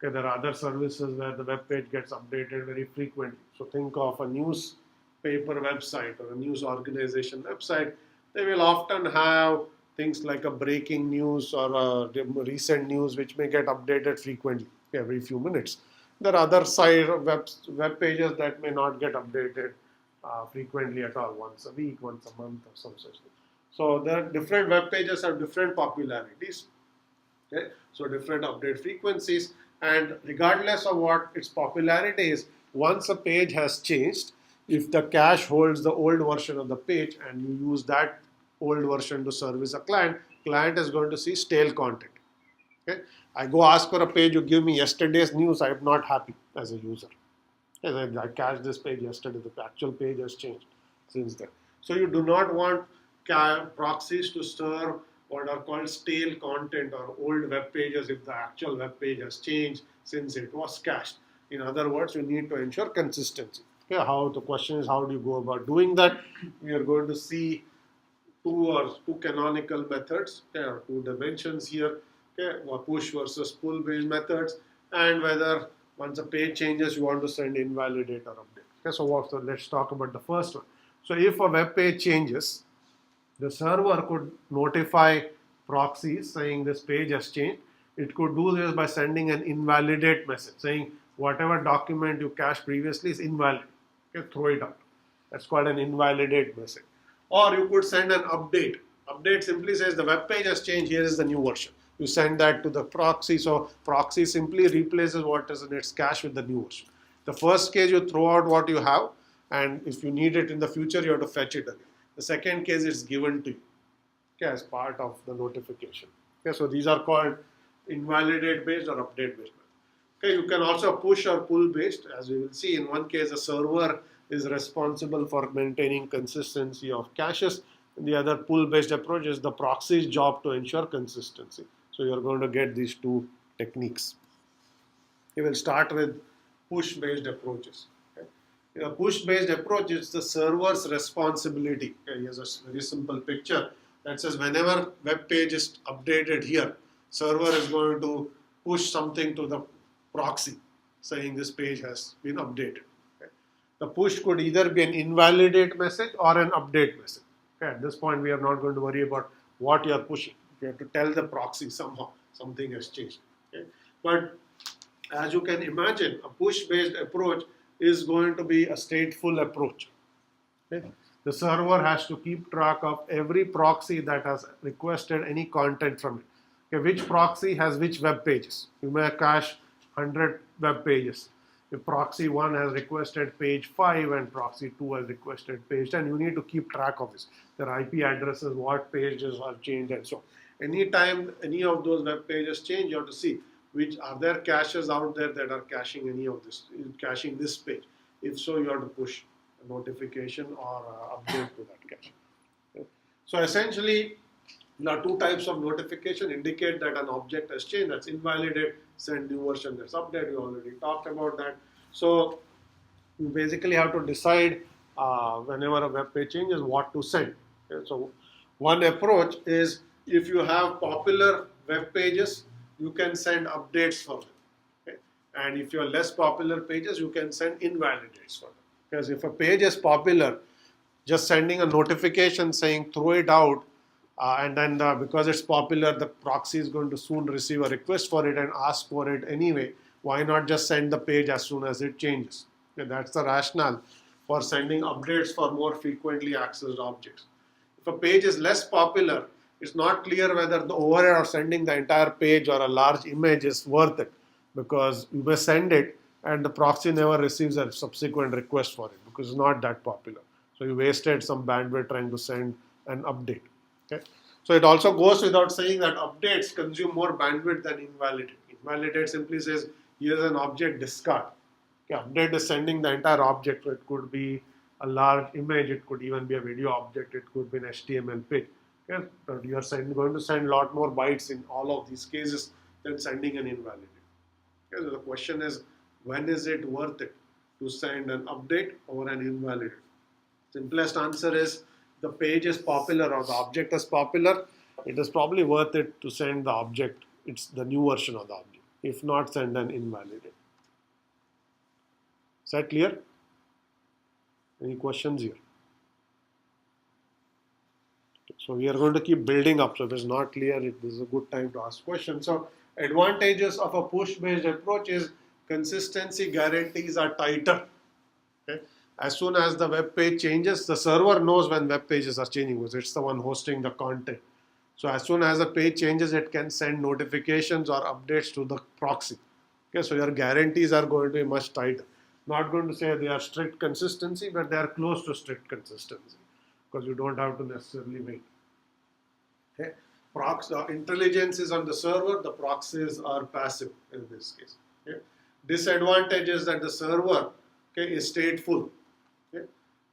Okay? There are other services where the web page gets updated very frequently. So think of a newspaper website or a news organization website. They will often have things like a breaking news or a recent news which may get updated frequently, every few minutes. There are other web pages that may not get updated frequently at all, once a week, once a month, or some such thing. So there are different web pages have different popularities. Okay? So different update frequencies, and regardless of what its popularity is, once a page has changed, if the cache holds the old version of the page and you use that old version to service a client is going to see stale content. Okay? I go ask for a page, you give me yesterday's news, I am not happy as a user. Yes, I cached this page yesterday. The actual page has changed since then. So you do not want proxies to store what are called stale content or old web pages if the actual web page has changed since it was cached. In other words, you need to ensure consistency. Okay, how the question is how do you go about doing that? We are going to see two canonical methods. There are two dimensions here. Okay, push versus pull based methods, and whether once a page changes, you want to send invalidate or update. Okay, so let's talk about the first one. So if a web page changes, the server could notify proxies saying this page has changed. It could do this by sending an invalidate message saying whatever document you cached previously is invalid. Okay, throw it out. That's called an invalidate message. Or you could send an update. Update simply says the web page has changed, here is the new version. You send that to the proxy, so proxy simply replaces what is in its cache with the new version. The first case you throw out what you have, and if you need it in the future, you have to fetch it again. The second case is given to you, okay, as part of the notification. Okay, so these are called invalidate based or update based. Okay, you can also push or pull based. As we will see, in one case, the server is responsible for maintaining consistency of caches. In the other pull based approach is the proxy's job to ensure consistency. So you're going to get these two techniques. We will start with push based approaches. A push-based approach is the server's responsibility. Okay, here's a very simple picture that says whenever web page is updated here, server is going to push something to the proxy saying this page has been updated. Okay. The push could either be an invalidate message or an update message. Okay, at this point, we are not going to worry about what you are pushing. You have to tell the proxy somehow something has changed. Okay. But as you can imagine, a push-based approach is going to be a stateful approach. Okay. The server has to keep track of every proxy that has requested any content from it. Okay, which proxy has which web pages? You may cache 100 web pages. If proxy 1 has requested page 5 and proxy 2 has requested page 10, you need to keep track of this. Their IP addresses, what pages are changed, and so on. Anytime any of those web pages change, you have to see which are there caches out there that are caching any of this, caching this page. If so, you have to push a notification or update to that cache. Okay. So essentially, there are two types of notification. Indicate that an object has changed, that's invalidate. Send new version, that's update. We already talked about that. So you basically have to decide whenever a web page changes what to send. Okay. So one approach is if you have popular web pages, you can send updates for them. Okay? And if you are less popular pages, you can send invalidates for them. Because if a page is popular, just sending a notification saying throw it out, and then because it's popular, the proxy is going to soon receive a request for it and ask for it anyway. Why not just send the page as soon as it changes? Okay, that's the rationale for sending updates for more frequently accessed objects. If a page is less popular, it's not clear whether the overhead of sending the entire page or a large image is worth it, because you may send it and the proxy never receives a subsequent request for it because it's not that popular. So you wasted some bandwidth trying to send an update. Okay? So it also goes without saying that updates consume more bandwidth than invalidate. Invalidate simply says here's an object, discard. Okay, update is sending the entire object, so it could be a large image, it could even be a video object, it could be an HTML page. Okay, but you are going to send a lot more bytes in all of these cases than sending an invalidate. Okay, so the question is, when is it worth it to send an update or an invalidate? Simplest answer is the page is popular or the object is popular, it is probably worth it to send the object, it's the new version of the object. If not, send an invalidate. Is that clear? Any questions here? So we are going to keep building up. So if it's not clear, this is a good time to ask questions. So advantages of a push-based approach is consistency guarantees are tighter. Okay? As soon as the web page changes, the server knows when web pages are changing because it's the one hosting the content. So as soon as the page changes, it can send notifications or updates to the proxy. Okay, so your guarantees are going to be much tighter. Not going to say they are strict consistency, but they are close to strict consistency because you don't have to necessarily wait. Okay. Intelligence is on the server, the proxies are passive in this case. Okay. Disadvantage is that the server okay, is stateful, okay,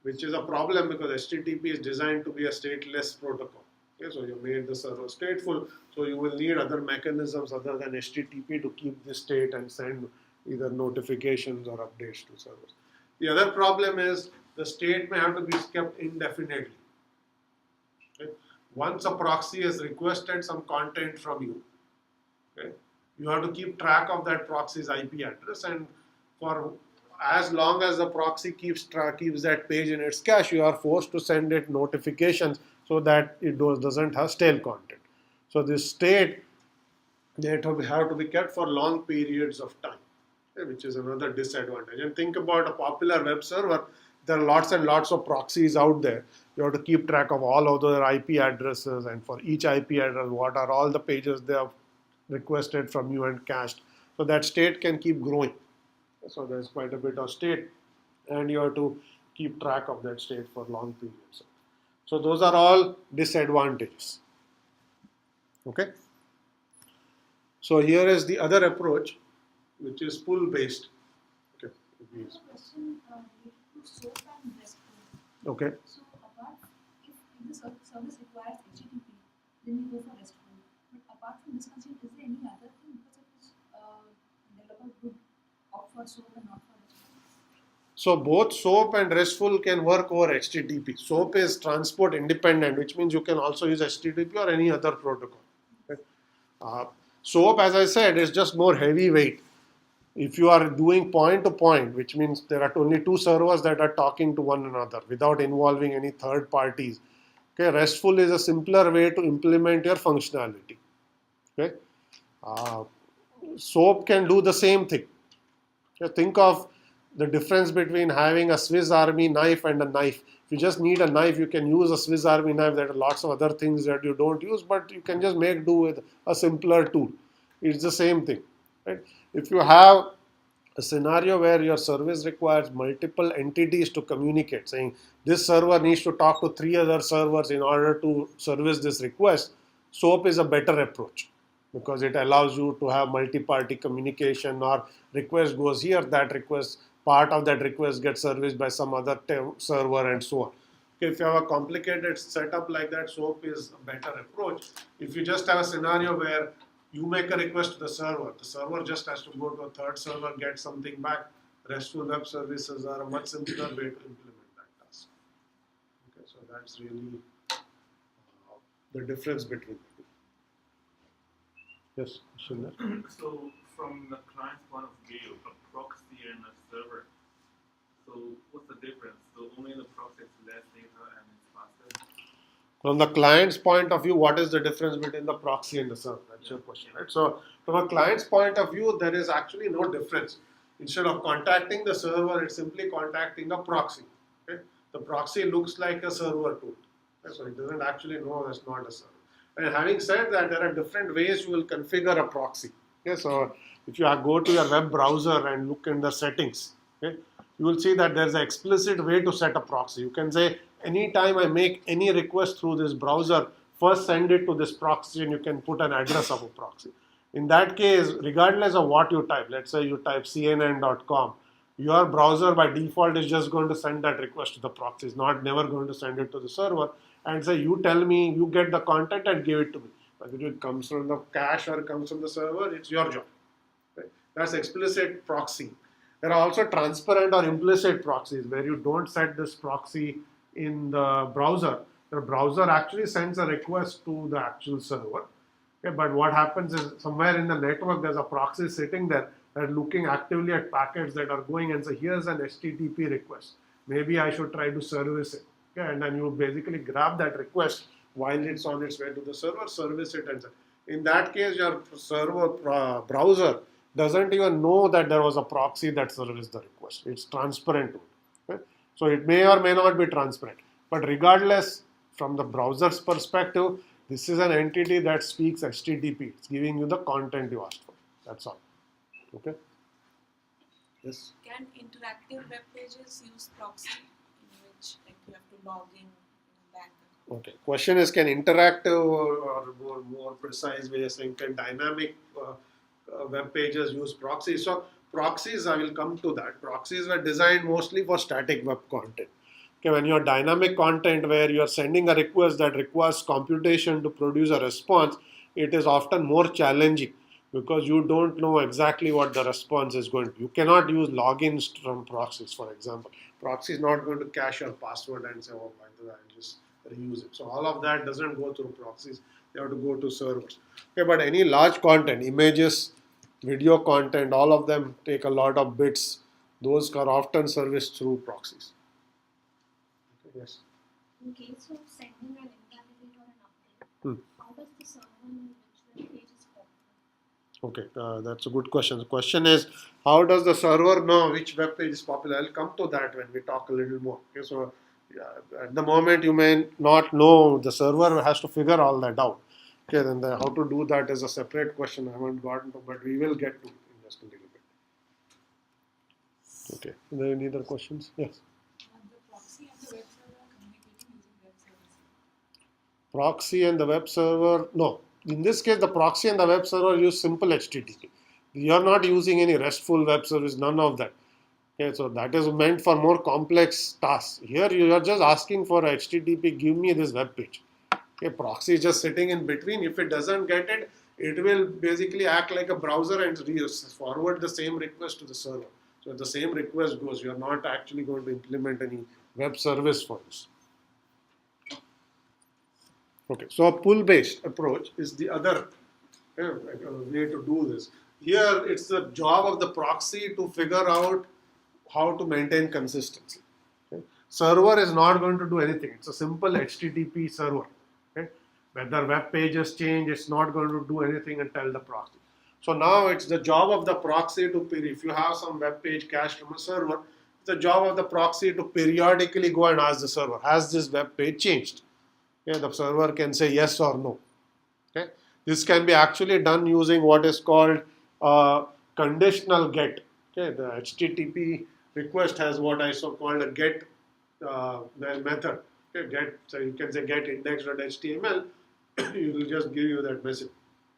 which is a problem because HTTP is designed to be a stateless protocol. Okay, so you made the server stateful, so you will need other mechanisms other than HTTP to keep this state and send either notifications or updates to servers. The other problem is the state may have to be kept indefinitely. Okay? Once a proxy has requested some content from you, okay, you have to keep track of that proxy's IP address, and for as long as the proxy keeps that page in its cache, you are forced to send it notifications so that it doesn't have stale content. So this state, they have to be kept for long periods of time, okay, which is another disadvantage. And think about a popular web server. There are lots and lots of proxies out there. You have to keep track of all of their IP addresses, and for each IP address, what are all the pages they have requested from you and cached. So that state can keep growing. So there's quite a bit of state, and you have to keep track of that state for long periods. So those are all disadvantages. Okay. So here is the other approach, which is pull based. Okay. Question related to SOAP and RESTful. Okay. So apart, if the service requires HTTP, then you go for RESTful. But apart from this concept, is there any other thing because of this developer would opt for SOAP and not for RESTful? So both SOAP and RESTful can work over HTTP. SOAP is transport independent, which means you can also use HTTP or any other protocol. Okay. SOAP, as I said, is just more heavyweight. If you are doing point to point, which means there are only two servers that are talking to one another without involving any third parties. Okay, RESTful is a simpler way to implement your functionality. Okay, SOAP can do the same thing. Okay, think of the difference between having a Swiss Army knife and a knife. If you just need a knife, you can use a Swiss Army knife. There are lots of other things that you don't use, but you can just make do with a simpler tool. It's the same thing. Right? If you have a scenario where your service requires multiple entities to communicate, saying this server needs to talk to 3 other servers in order to service this request, SOAP is a better approach because it allows you to have multi-party communication, or request goes here, that request, part of that request gets serviced by some other server and so on. Okay, if you have a complicated setup like that, SOAP is a better approach. If you just have a scenario where you make a request to the server just has to go to a third server, get something back. RESTful Web Services are a much simpler way to implement that task. Okay, so that's really the difference between the two. Yes, Sundar. So from the client's point of view, a proxy and a server. So what's the difference? So only the proxy is less data and it's faster. From the client's point of view, what is the difference between the proxy and the server? That's your question, right? So from a client's point of view, there is actually no difference. Instead of contacting the server, it's simply contacting a proxy. Okay? The proxy looks like a server tool. Okay? So it doesn't actually know that's not a server. And having said that, there are different ways you will configure a proxy. Okay? So if you go to your web browser and look in the settings, okay, you will see that there's an explicit way to set a proxy. You can say, anytime I make any request through this browser, first send it to this proxy, and you can put an address of a proxy. In that case, regardless of what you type, let's say you type cnn.com, your browser by default is just going to send that request to the proxy. It's never going to send it to the server and say, you tell me, you get the content and give it to me. Whether it comes from the cache or it comes from the server, it's your job. Right? That's explicit proxy. There are also transparent or implicit proxies where you don't set this proxy in the browser. The browser actually sends a request to the actual server. Okay, but what happens is somewhere in the network there's a proxy sitting there that looking actively at packets that are going and say, here's an HTTP request. Maybe I should try to service it. Okay, and then you basically grab that request while it's on its way to the server, service it, and so. In that case, your server browser doesn't even know that there was a proxy that serviced the request. It's transparent to it. Okay? So it may or may not be transparent. But regardless, from the browser's perspective, this is an entity that speaks HTTP. It's giving you the content you asked for. That's all. Okay? Yes? Can interactive web pages use proxy in which you have to log in bank account? Okay. Question is, can interactive or more precise way of saying, can dynamic web pages use proxy? So proxies, I will come to that. Proxies were designed mostly for static web content. Okay, when you have dynamic content where you are sending a request that requires computation to produce a response, it is often more challenging because you don't know exactly what the response is going to be. You cannot use logins from proxies, for example. Proxy is not going to cache your password and say, oh, by the way, I'll just reuse it. So all of that doesn't go through proxies. They have to go to servers. Okay, but any large content, images, video content, all of them take a lot of bits. Those are often serviced through proxies. Okay, yes. In case of sending an invalidate or an update, how does the server know which web page is popular? Okay, that's a good question. The question is, how does the server know which web page is popular? I'll come to that when we talk a little more. Okay, so at the moment you may not know. The server has to figure all that out. Okay, then how to do that is a separate question. I haven't gotten to, but we will get to in just a little bit. Okay, are there any other questions? Yes. The proxy and the web server are communicating using web services. Proxy and the web server, no. In this case, the proxy and the web server use simple HTTP. You are not using any RESTful web service, none of that. Okay, so that is meant for more complex tasks. Here you are just asking for HTTP, give me this web page. Okay, proxy is just sitting in between. If it doesn't get it, it will basically act like a browser and forward the same request to the server. So if the same request goes, you are not actually going to implement any web service for this. Okay, so a pull-based approach is the other way to do this. Here, it's the job of the proxy to figure out how to maintain consistency. Okay? Server is not going to do anything. It's a simple HTTP server. Okay? Whether web pages change, it's not going to do anything and tell the proxy. So now it's the job of the proxy to, if you have some web page cached from a server, it's the job of the proxy to periodically go and ask the server, has this web page changed? Okay, the server can say yes or no. Okay? This can be actually done using what is called conditional get. Okay? The HTTP request has what I called a get method. Okay? Get, so you can say get index.html, it will just give you that message.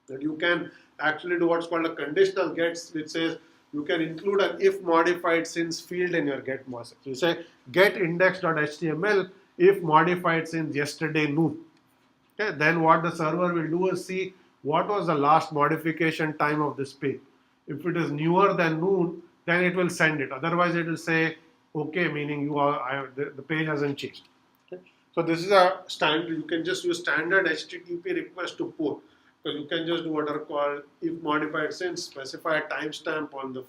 That you can actually do what's called a conditional get, which says you can include an if modified since field in your get message. So you say get index.html if modified since yesterday noon. Okay, then what the server will do is see what was the last modification time of this page. If it is newer than noon, then it will send it. Otherwise, it will say okay, meaning the page hasn't changed. Okay? So this is a standard. You can just use standard HTTP request to pull. So you can just do what are called if modified since, specify a timestamp on the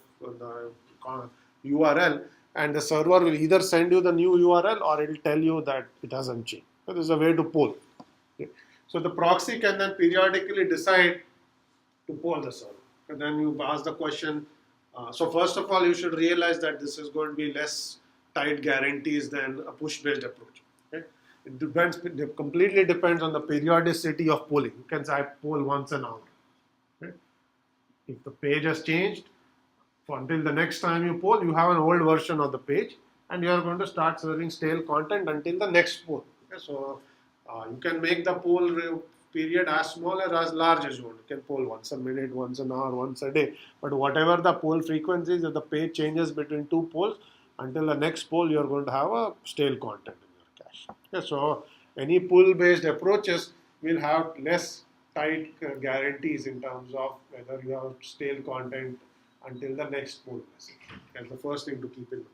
URL, and the server will either send you the new URL or it will tell you that it hasn't changed. So this is a way to poll. Okay. So the proxy can then periodically decide to poll the server. And then you ask the question. So first of all, you should realize that this is going to be less tight guarantees than a push-based approach. Okay. It completely depends on the periodicity of polling. You can say I poll once an hour. Okay. If the page has changed, until the next time you poll, you have an old version of the page and you are going to start serving stale content until the next poll. Okay. So you can make the poll period as small or as large as you want. You can poll once a minute, once an hour, once a day. But whatever the poll frequency is, if the page changes between two polls, until the next poll, you are going to have a stale content in your cache. Okay, so any pull-based approaches will have less tight guarantees in terms of whether you have stale content until the next poll message. That's the first thing to keep in mind.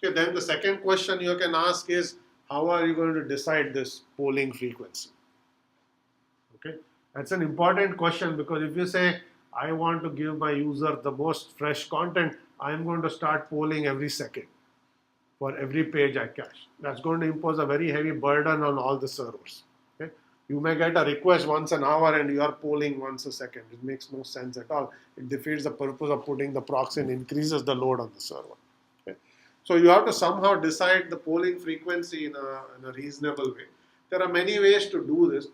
Okay, then the second question you can ask is, how are you going to decide this polling frequency? Okay, that's an important question because if you say, I want to give my user the most fresh content, I'm going to start polling every second for every page I cache. That's going to impose a very heavy burden on all the servers. Okay? You may get a request once an hour and you are polling once a second. It makes no sense at all. It defeats the purpose of putting the proxy and increases the load on the server. Okay? So you have to somehow decide the polling frequency in a reasonable way. There are many ways to do this.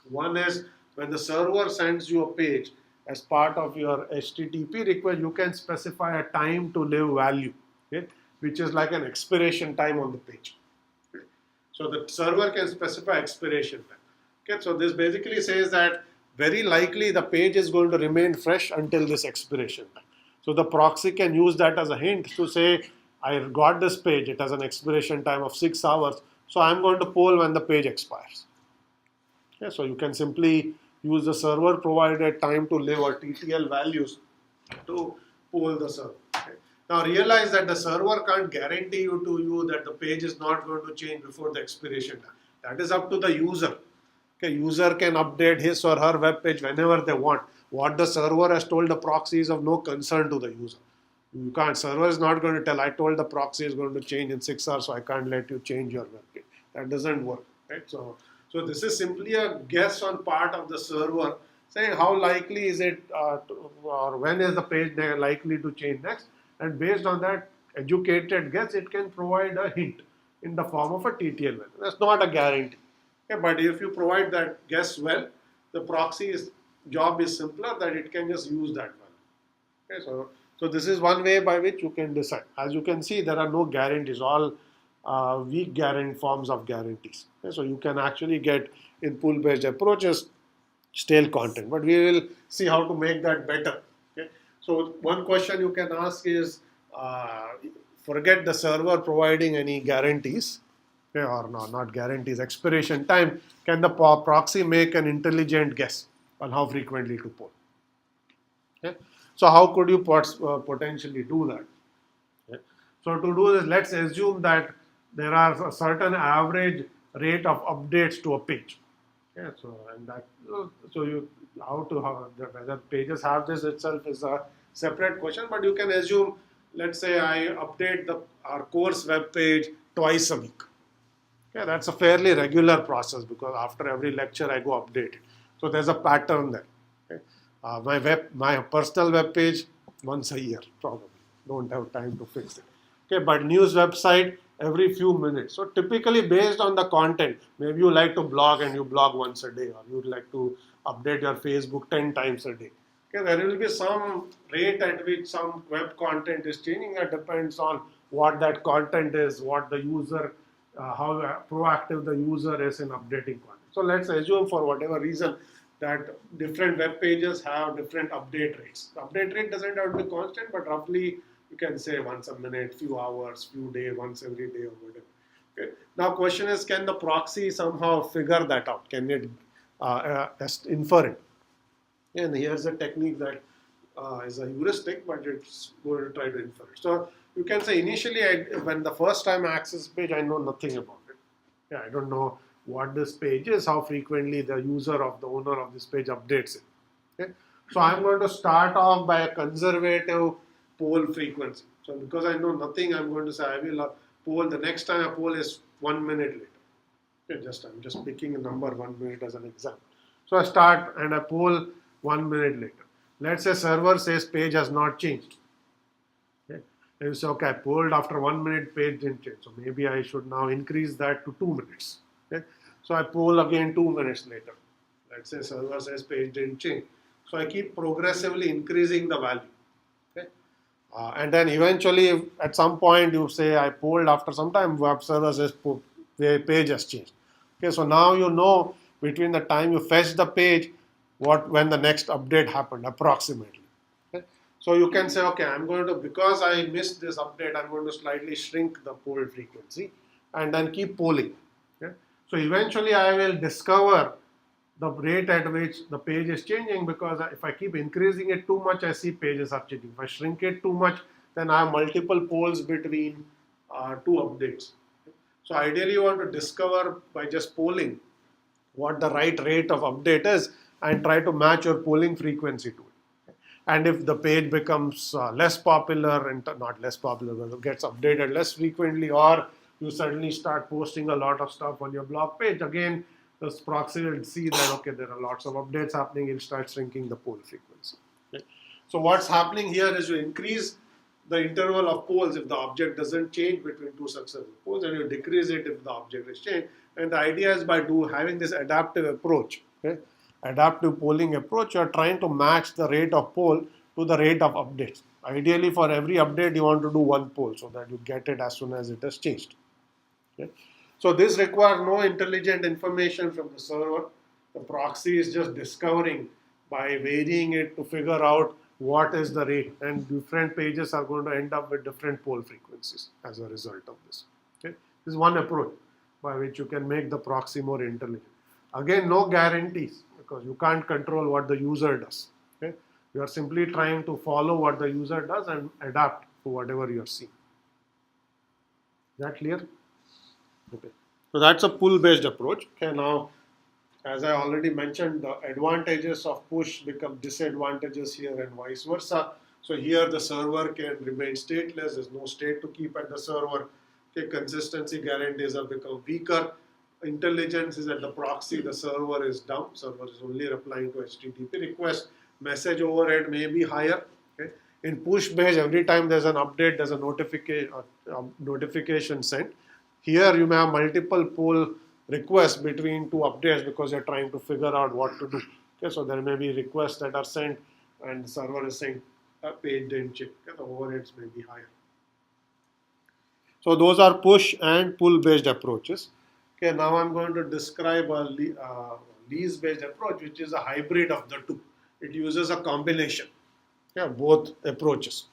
One is when the server sends you a page as part of your HTTP request, you can specify a time to live value, okay, which is like an expiration time on the page. Okay. So the server can specify expiration time. Okay. So this basically says that very likely the page is going to remain fresh until this expiration time. So the proxy can use that as a hint to say, I got this page, it has an expiration time of 6 hours, so I'm going to poll when the page expires. Okay, so you can simply use the server provided time to live or TTL values to poll the server. Okay. Now realize that the server can't guarantee you that the page is not going to change before the expiration time. That is up to the user. Okay, user can update his or her web page whenever they want. What the server has told the proxy is of no concern to the user. You can't, server is not going to tell, I told the proxy is going to change in 6 hours, so I can't let you change your web page. That doesn't work, right? So this is simply a guess on part of the server saying how likely is it or when is the page likely to change next, and based on that educated guess, it can provide a hint in the form of a TTL value. That's not a guarantee. Okay, but if you provide that guess well, the proxy's job is simpler, that it can just use that value. Okay, so this is one way by which you can decide. As you can see, there are no guarantees, all weak forms of guarantees. Okay, so you can actually get in pool-based approaches stale content, but we will see how to make that better. Okay, so one question you can ask is, forget the server providing any guarantees. Okay, or no, not guarantees, expiration time. Can the proxy make an intelligent guess on how frequently to poll? Okay. So how could you potentially do that? Okay. So to do this, let's assume that there are a certain average rate of updates to a page. Okay. So and that you whether pages have this itself is a separate question, but you can assume, let's say I update our course web page twice a week. Okay, that's a fairly regular process because after every lecture I go update it. So there's a pattern there. Okay. My personal web page once a year probably. Don't have time to fix it. Okay, but news website every few minutes. So typically based on the content, maybe you like to blog and you blog once a day, or you'd like to update your Facebook 10 times a day. Okay, there will be some rate at which some web content is changing. It depends on what that content is, what the user, how proactive the user is in updating content. So let's assume for whatever reason that different web pages have different update rates. The update rate doesn't have to be constant, but roughly you can say once a minute, few hours, few days, once every day or whatever. Okay. Now question is, can the proxy somehow figure that out? Can it infer it? And here's a technique that is a heuristic, but it's going to try to infer it. So you can say initially, when the first time I access page, I know nothing about it. Yeah, I don't know what this page is, how frequently the user of the owner of this page updates it. Okay? So I'm going to start off by a conservative poll frequency. So because I know nothing, I'm going to say I will poll, the next time I poll is 1 minute later. Okay, I'm just picking a number 1 minute as an example. So I start and I poll 1 minute later. Let's say server says page has not changed. Okay. And you say, okay, I polled after 1 minute, page didn't change. So maybe I should now increase that to 2 minutes. Okay. So I poll again 2 minutes later. Let's say server says page didn't change. So I keep progressively increasing the value. Okay. And then eventually at some point you say I polled after some time, web server says page has changed. Okay. So now you know between the time you fetch the page, when the next update happened approximately. Okay. So you can say, okay, I'm going to, because I missed this update, I'm going to slightly shrink the poll frequency and then keep polling. Okay. So eventually I will discover the rate at which the page is changing, because if I keep increasing it too much, I see pages are changing. If I shrink it too much, then I have multiple polls between two updates. Okay. So ideally you want to discover by just polling what the right rate of update is and try to match your polling frequency to it. And if the page becomes less popular, and not less popular, but gets updated less frequently, or you suddenly start posting a lot of stuff on your blog page, again, the proxy will see that, okay, there are lots of updates happening, it'll start shrinking the poll frequency. Okay. So what's happening here is you increase the interval of polls if the object doesn't change between two successive polls, and you decrease it if the object is changed. And the idea is by having this adaptive approach, okay, adaptive polling approach, you are trying to match the rate of poll to the rate of updates. Ideally, for every update, you want to do one poll so that you get it as soon as it has changed. Okay. So this requires no intelligent information from the server. The proxy is just discovering by varying it to figure out what is the rate, and different pages are going to end up with different poll frequencies as a result of this. Okay, this is one approach by which you can make the proxy more intelligent. Again, no guarantees because you can't control what the user does. Okay, you are simply trying to follow what the user does and adapt to whatever you are seeing. Is that clear? Okay, so that's a pull-based approach. Okay, now, as I already mentioned, the advantages of push become disadvantages here and vice versa. So here the server can remain stateless. There's no state to keep at the server. Okay, consistency guarantees have become weaker. Intelligence is at the proxy. The server is down. Server is only replying to HTTP request. Message overhead may be higher. Okay. In push-based, every time there's an update, there's a notification sent. Here you may have multiple pull requests between two updates because you're trying to figure out what to do. Okay, so there may be requests that are sent and the server is saying a page didn't check. Okay, the overheads may be higher. So those are push and pull based approaches. Okay, now I'm going to describe a lease based approach, which is a hybrid of the two. It uses a combination, both approaches.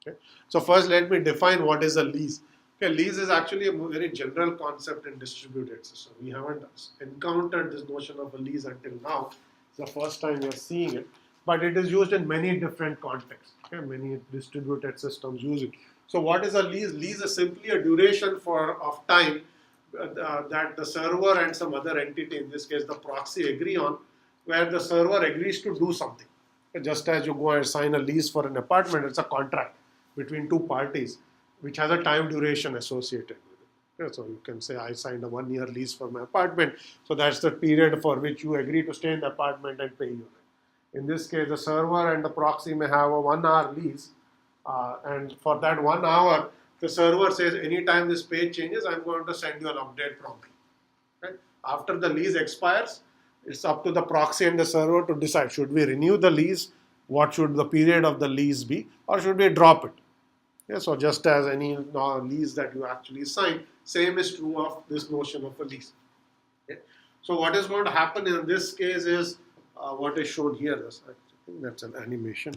Okay. So first let me define what is a lease. Okay, lease is actually a very general concept in distributed systems. We haven't encountered this notion of a lease until now. It's the first time we are seeing it, but it is used in many different contexts. Okay, many distributed systems use it. So what is a lease? Lease is simply a duration of time that the server and some other entity, in this case the proxy, agree on, where the server agrees to do something. Just as you go and sign a lease for an apartment, it's a contract between two parties which has a time duration associated with it. Okay, so you can say I signed a 1-year lease for my apartment, so that's the period for which you agree to stay in the apartment and pay you. In this case, the server and the proxy may have a 1-hour lease, and for that 1 hour, the server says anytime this page changes, I'm going to send you an update promptly. Okay? After the lease expires, it's up to the proxy and the server to decide, should we renew the lease, what should the period of the lease be, or should we drop it. Yeah, so just as any lease that you actually sign, same is true of this notion of a lease. Okay? So what is going to happen in this case is what is shown here. I think that's an animation.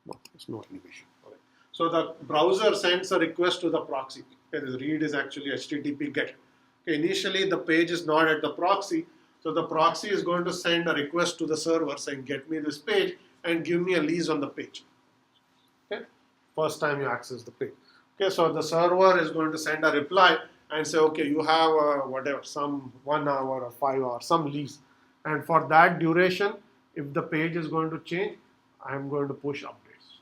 No, it's no animation. All right. So the browser sends a request to the proxy. Okay, the read is actually HTTP GET. Okay, initially the page is not at the proxy, so the proxy is going to send a request to the server saying get me this page and give me a lease on the page. Okay, first time you access the page. Okay, so the server is going to send a reply and say, okay, you have whatever, some 1 hour or 5 hours, some lease, and for that duration, if the page is going to change, I am going to push updates.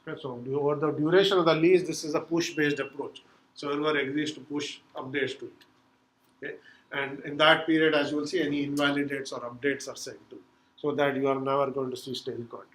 Okay, so over the duration of the lease, this is a push-based approach. Server agrees to push updates to it. Okay, and in that period, as you will see, any invalidates or updates are sent to, so that you are never going to see stale content.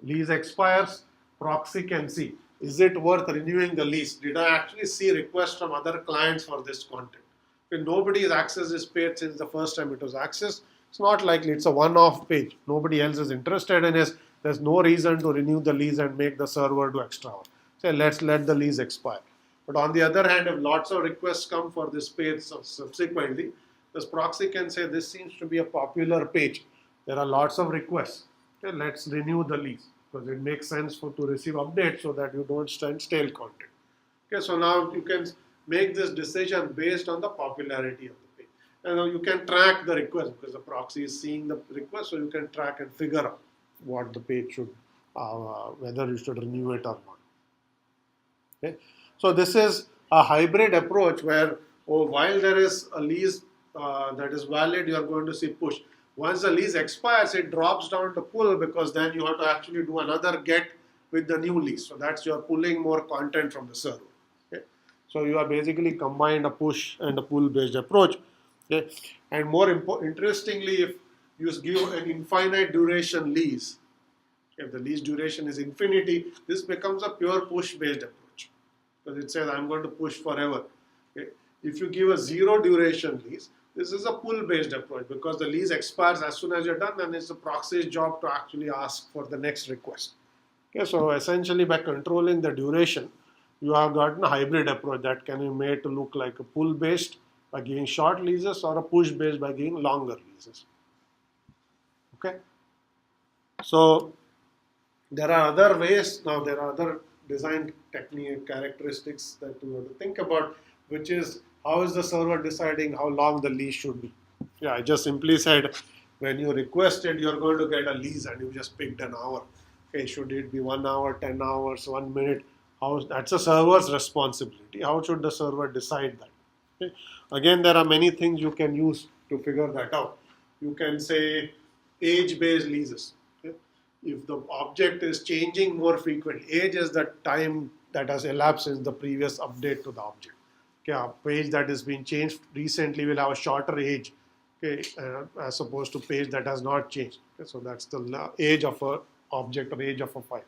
Lease expires, proxy can see, is it worth renewing the lease? Did I actually see requests from other clients for this content? If nobody has accessed this page since the first time it was accessed, it's not likely, it's a one-off page. Nobody else is interested in it. There's no reason to renew the lease and make the server do extra work. Say, let's let the lease expire. But on the other hand, if lots of requests come for this page subsequently, this proxy can say this seems to be a popular page. There are lots of requests. Okay, let's renew the lease because it makes sense to receive updates so that you don't send stale content. Okay, so now you can make this decision based on the popularity of the page. And you can track the request because the proxy is seeing the request, so you can track and figure out what the page should, whether you should renew it or not. Okay, so this is a hybrid approach where while there is a lease that is valid, you are going to see push. Once the lease expires, it drops down to pull because then you have to actually do another get with the new lease. So that's you're pulling more content from the server. Okay? So you are basically combined a push and a pull based approach. Okay? And more interestingly, if you give an infinite duration lease, if the lease duration is infinity, this becomes a pure push based approach because it says I'm going to push forever. Okay? If you give a 0 duration lease, this is a pull-based approach because the lease expires as soon as you're done, and it's the proxy's job to actually ask for the next request. Okay, so essentially by controlling the duration, you have gotten a hybrid approach that can be made to look like a pull-based by giving short leases or a push-based by giving longer leases. Okay, so There are other ways. Now there are other design technique characteristics that we have to think about, which is how is the server deciding how long the lease should be. Yeah, I just simply said when you requested you're going to get a lease and you just picked an hour. Okay, should it be 1 hour, 10 hours, 1 minute? How, that's a server's responsibility. How should the server decide that? Okay. Again, there are many things you can use to figure that out. You can say age-based leases. Okay. If the object is changing more frequently, age is the time that has elapsed since the previous update to the object. Okay, a page that has been changed recently will have a shorter age, okay, as opposed to page that has not changed. Okay, so that's the age of a object or age of a file.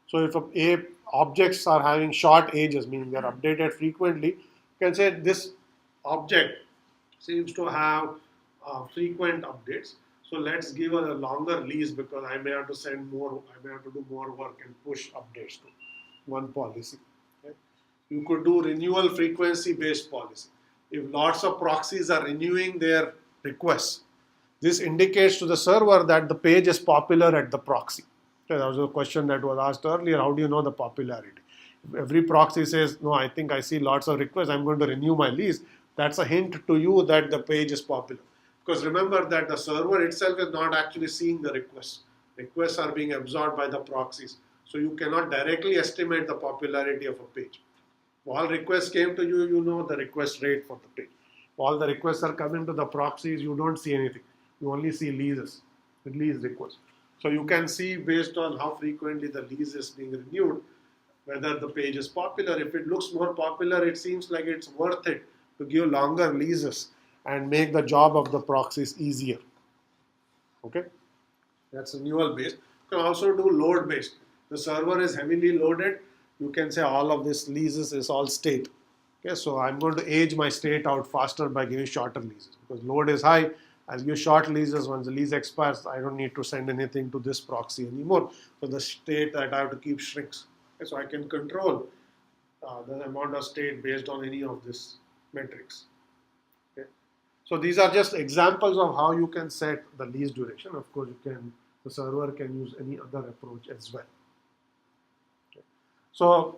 So if objects are having short ages, meaning they are updated frequently, you can say this object seems to have frequent updates. So let's give it a longer lease because I may have to send more, I may have to do more work and push updates to one policy. Okay. You could do renewal frequency based policy. If lots of proxies are renewing their requests, this indicates to the server that the page is popular at the proxy. Okay, that was a question that was asked earlier. How do you know the popularity? If every proxy says, no, I think I see lots of requests, I'm going to renew my lease, that's a hint to you that the page is popular. Because remember that the server itself is not actually seeing the requests. Requests are being absorbed by the proxies. So you cannot directly estimate the popularity of a page. If all requests came to you, you know the request rate for the page. If all the requests are coming to the proxies, you don't see anything. You only see leases, lease requests. So you can see based on how frequently the lease is being renewed, whether the page is popular. If it looks more popular, it seems like it's worth it to give longer leases and make the job of the proxies easier. Okay, that's renewal based. You can also do load based. The server is heavily loaded. You can say all of this leases is all state. Okay, so I'm going to age my state out faster by giving shorter leases because load is high. I'll give short leases. Once the lease expires, I don't need to send anything to this proxy anymore. So the state that I have to keep shrinks. Okay, so I can control the amount of state based on any of these metrics. Okay. So these are just examples of how you can set the lease duration. Of course, the server can use any other approach as well. Okay. So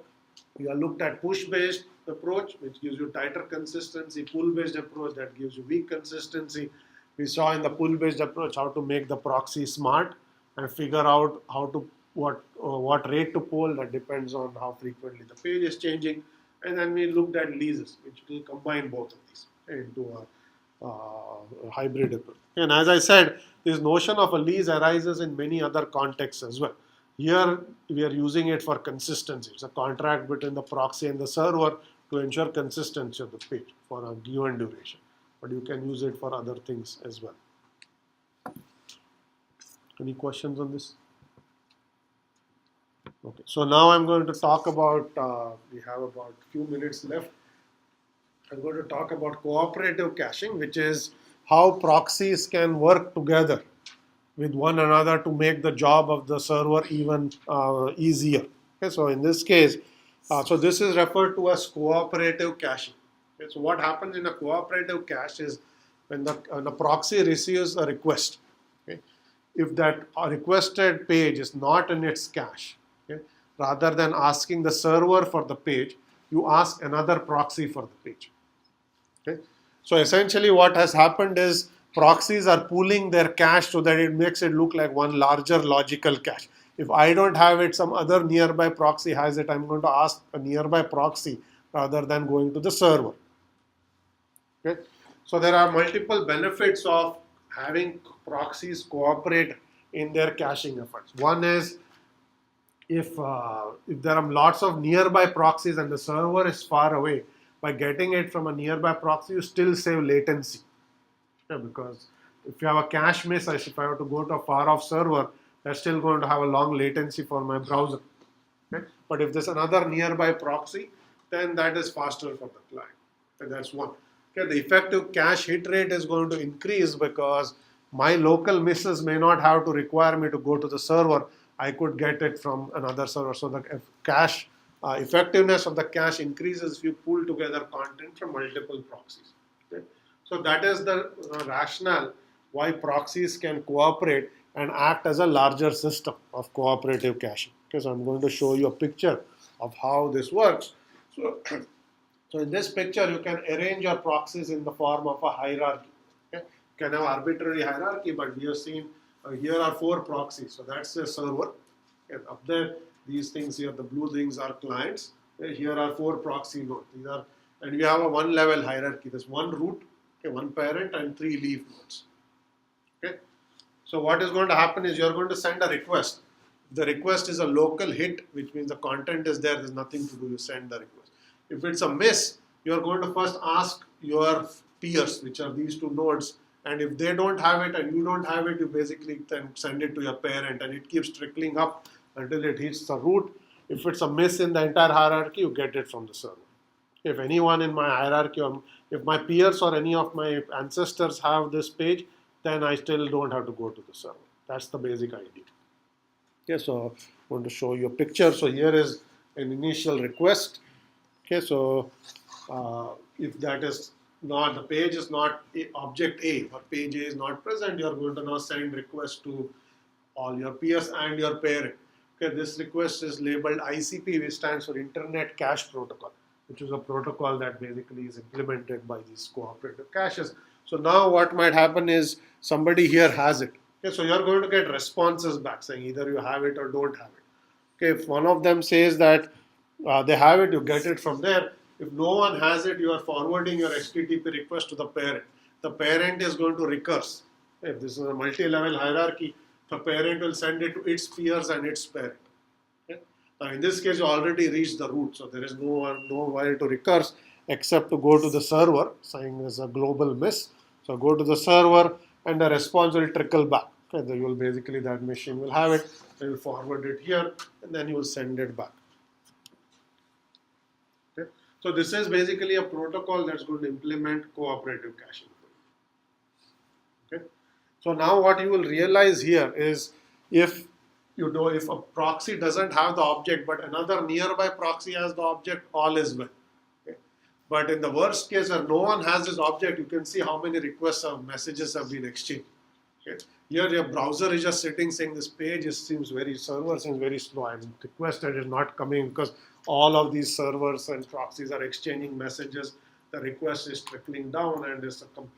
we have looked at push-based approach, which gives you tighter consistency. Pull-based approach that gives you weak consistency. We saw in the pull-based approach how to make the proxy smart and figure out how to what rate to pull. That depends on how frequently the page is changing. And then we looked at leases, which will combine both of these into a hybrid approach. And as I said, this notion of a lease arises in many other contexts as well. Here we are using it for consistency. It's a contract between the proxy and the server to ensure consistency of the page for a given duration. But you can use it for other things as well. Any questions on this? Okay, so now I'm going to talk about, we have about a few minutes left. I'm going to talk about cooperative caching, which is how proxies can work together with one another to make the job of the server even easier. Okay, so in this case, so this is referred to as cooperative caching. Okay, so what happens in a cooperative cache is when the proxy receives a request, okay, if that requested page is not in its cache, okay, rather than asking the server for the page, you ask another proxy for the page. Okay, so essentially what has happened is proxies are pooling their cache so that it makes it look like one larger logical cache. If I don't have it, some other nearby proxy has it, I'm going to ask a nearby proxy rather than going to the server. Okay. So there are multiple benefits of having proxies cooperate in their caching efforts. One is if there are lots of nearby proxies and the server is far away, by getting it from a nearby proxy, you still save latency. Yeah, because if you have a cache miss, if I have to go to a far off server, that's still going to have a long latency for my browser. Okay? But if there's another nearby proxy, then that is faster for the client. And that's one. Okay, the effective cache hit rate is going to increase because my local misses may not have to require me to go to the server. I could get it from another server. So the cache effectiveness of the cache increases if you pull together content from multiple proxies. Okay? So that is the rationale why proxies can cooperate and act as a larger system of cooperative caching. Okay, so I'm going to show you a picture of how this works. So, so in this picture, you can arrange your proxies in the form of a hierarchy. Okay? You can have arbitrary hierarchy, but we have seen here are 4 proxies. So that's a server. Okay? Up there, these things here, the blue things are clients. Okay? Here are 4 proxy nodes. These are, and we have a 1-level hierarchy. There's 1 root, okay, 1 parent, and 3 leaf nodes. Okay? So what is going to happen is you're going to send a request. The request is a local hit, which means the content is there. There's nothing to do. You send the request. If it's a miss, you're going to first ask your peers, which are these 2 nodes, and if they don't have it and you don't have it, you basically then send it to your parent, and it keeps trickling up until it hits the root. If it's a miss in the entire hierarchy, you get it from the server. If anyone in my hierarchy, or if my peers or any of my ancestors have this page, then I still don't have to go to the server. That's the basic idea. Okay, so I'm going to show you a picture. So here is an initial request. Okay, so if that is not, the page is not object A, or page A is not present, you are going to now send request to all your peers and your parent. Okay, this request is labeled ICP, which stands for Internet Cache Protocol, which is a protocol that basically is implemented by these cooperative caches. So now what might happen is somebody here has it. Okay, so you're going to get responses back saying either you have it or don't have it. Okay, if one of them says that they have it, you get it from there. If no one has it, you are forwarding your HTTP request to the parent. The parent is going to recurse. If this is a multi-level hierarchy, the parent will send it to its peers and its parent. Okay? Now in this case, you already reached the root, so there is no way to recurse except to go to the server, saying there's a global miss. So go to the server and the response will trickle back. Okay? You will basically, that machine will have it, you will forward it here, and then you will send it back. Okay? So this is basically a protocol that's going to implement cooperative caching. Okay? So now what you will realize here is if a proxy doesn't have the object but another nearby proxy has the object, all is well. Okay? But in the worst case where no one has this object, you can see how many requests or messages have been exchanged. Okay? Here your browser is just sitting saying this page server seems very slow. I'm requested is not coming because all of these servers and proxies are exchanging messages. The request is trickling down, and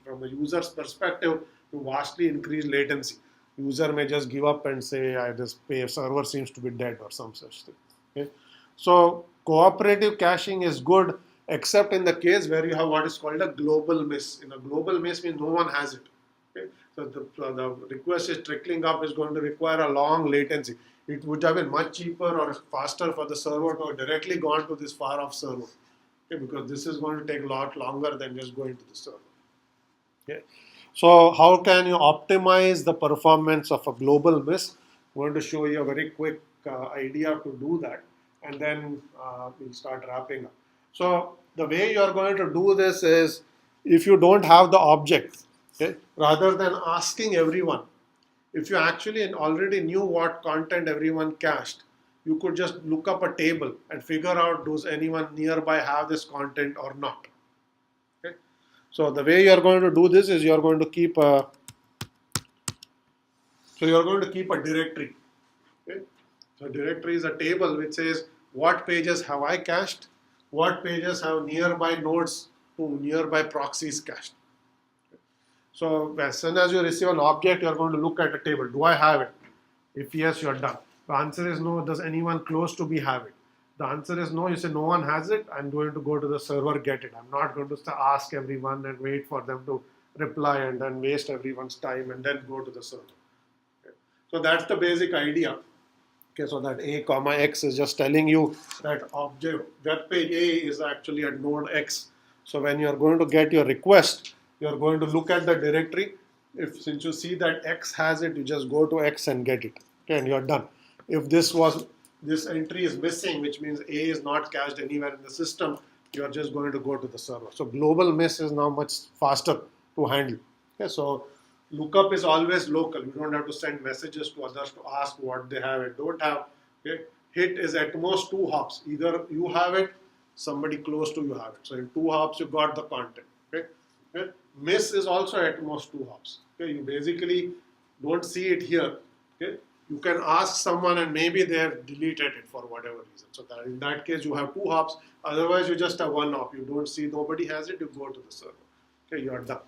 from the user's perspective, to vastly increase latency. User may just give up and say, this server seems to be dead or some such thing. Okay? So cooperative caching is good, except in the case where you have what is called a global miss. In a global miss means no one has it. Okay? So the request is trickling up is going to require a long latency. It would have been much cheaper or faster for the server to have directly gone to this far off server. Okay? Because this is going to take a lot longer than just going to the server. Okay? So how can you optimize the performance of a global miss? I'm going to show you a very quick idea to do that, and then we'll start wrapping up. So the way you are going to do this is, if you don't have the object, okay, rather than asking everyone, if you actually already knew what content everyone cached, you could just look up a table and figure out does anyone nearby have this content or not. So the way you are going to do this is you are going to keep a directory. Okay? So directory is a table which says what pages have I cached, what pages have nearby nodes to nearby proxies cached. Okay? So as soon as you receive an object, you are going to look at the table. Do I have it? If yes, you are done. The answer is no. Does anyone close to me have it? The answer is no. You say no one has it. I'm going to go to the server, get it. I'm not going to ask everyone and wait for them to reply and then waste everyone's time and then go to the server. Okay. So that's the basic idea. Okay, so that A comma X is just telling you that object web page A is actually at node X. So when you are going to get your request, you are going to look at the directory. Since you see that X has it, you just go to X and get it. Okay, and you are done. If this entry is missing, which means A is not cached anywhere in the system, you are just going to go to the server. So global miss is now much faster to handle. Okay, so lookup is always local. You don't have to send messages to others to ask what they have and don't have. Okay, hit is at most 2 hops. Either you have it, somebody close to you have it. So in 2 hops, you got the content. Okay, miss is also at most 2 hops. Okay, you basically don't see it here. Okay, you can ask someone and maybe they have deleted it for whatever reason. So that in that case you have 2 hops. Otherwise you just have 1 hop. You don't see nobody has it. You go to the server. Okay, you are done.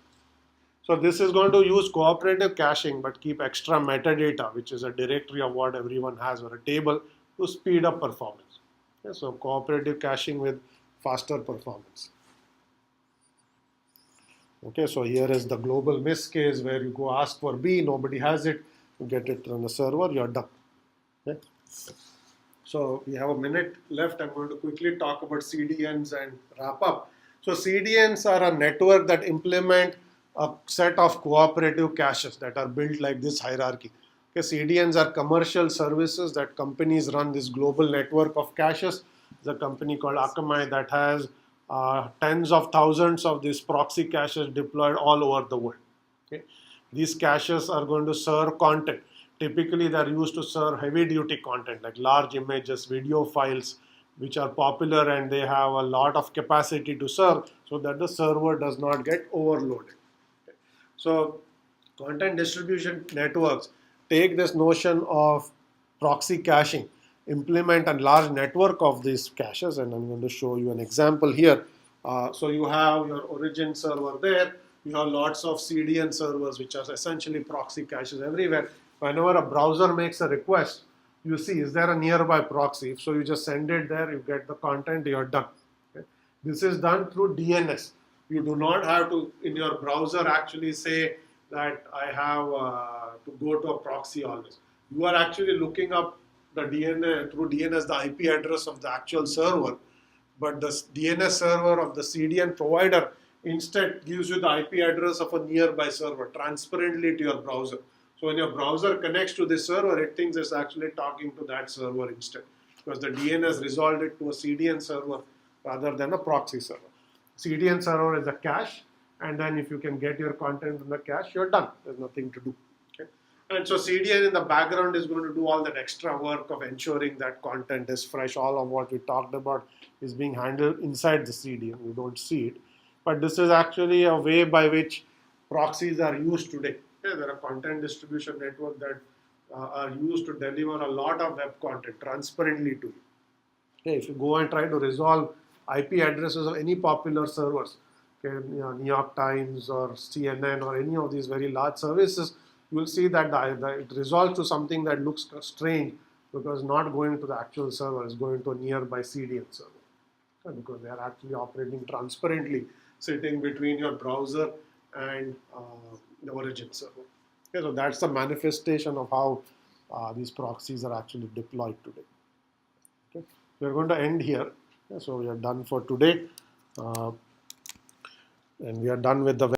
So this is going to use cooperative caching, but keep extra metadata, which is a directory of what everyone has or a table to speed up performance. Okay, so cooperative caching with faster performance. Okay, so here is the global miss case where you go ask for B, nobody has it, you get it on the server, you're done. Okay. So we have a minute left. I'm going to quickly talk about CDNs and wrap up. So CDNs are a network that implement a set of cooperative caches that are built like this hierarchy. Okay, CDNs are commercial services that companies run this global network of caches. There's a company called Akamai that has tens of thousands of these proxy caches deployed all over the world. Okay. These caches are going to serve content. Typically, they're used to serve heavy-duty content like large images, video files, which are popular and they have a lot of capacity to serve so that the server does not get overloaded. Okay. So, content distribution networks take this notion of proxy caching, implement a large network of these caches, and I'm going to show you an example here. So you have your origin server there, you have lots of CDN servers which are essentially proxy caches everywhere. Whenever a browser makes a request, you see is there a nearby proxy. So you just send it there, you get the content, you're done. Okay. This is done through DNS. You do not have to in your browser actually say that I have to go to a proxy always. You are actually looking up the DNS through DNS the IP address of the actual server, but the DNS server of the CDN provider instead gives you the IP address of a nearby server transparently to your browser. So when your browser connects to this server, it thinks it's actually talking to that server instead, because the DNS resolved it to a CDN server rather than a proxy server. CDN server is a cache, and then if you can get your content from the cache, you're done. There's nothing to do. Okay? And so CDN in the background is going to do all that extra work of ensuring that content is fresh. All of what we talked about is being handled inside the CDN. You don't see it. But this is actually a way by which proxies are used today. Okay? There are content distribution networks that are used to deliver a lot of web content transparently to you. Okay? If you go and try to resolve IP addresses of any popular servers, okay, New York Times or CNN or any of these very large services, you will see that it resolves to something that looks strange because not going to the actual server, is going to a nearby CDN server. Okay, because they are actually operating transparently, sitting between your browser and the origin server. Okay, so that's the manifestation of how these proxies are actually deployed today. Okay, we're going to end here. Okay, so we are done for today, and we are done with the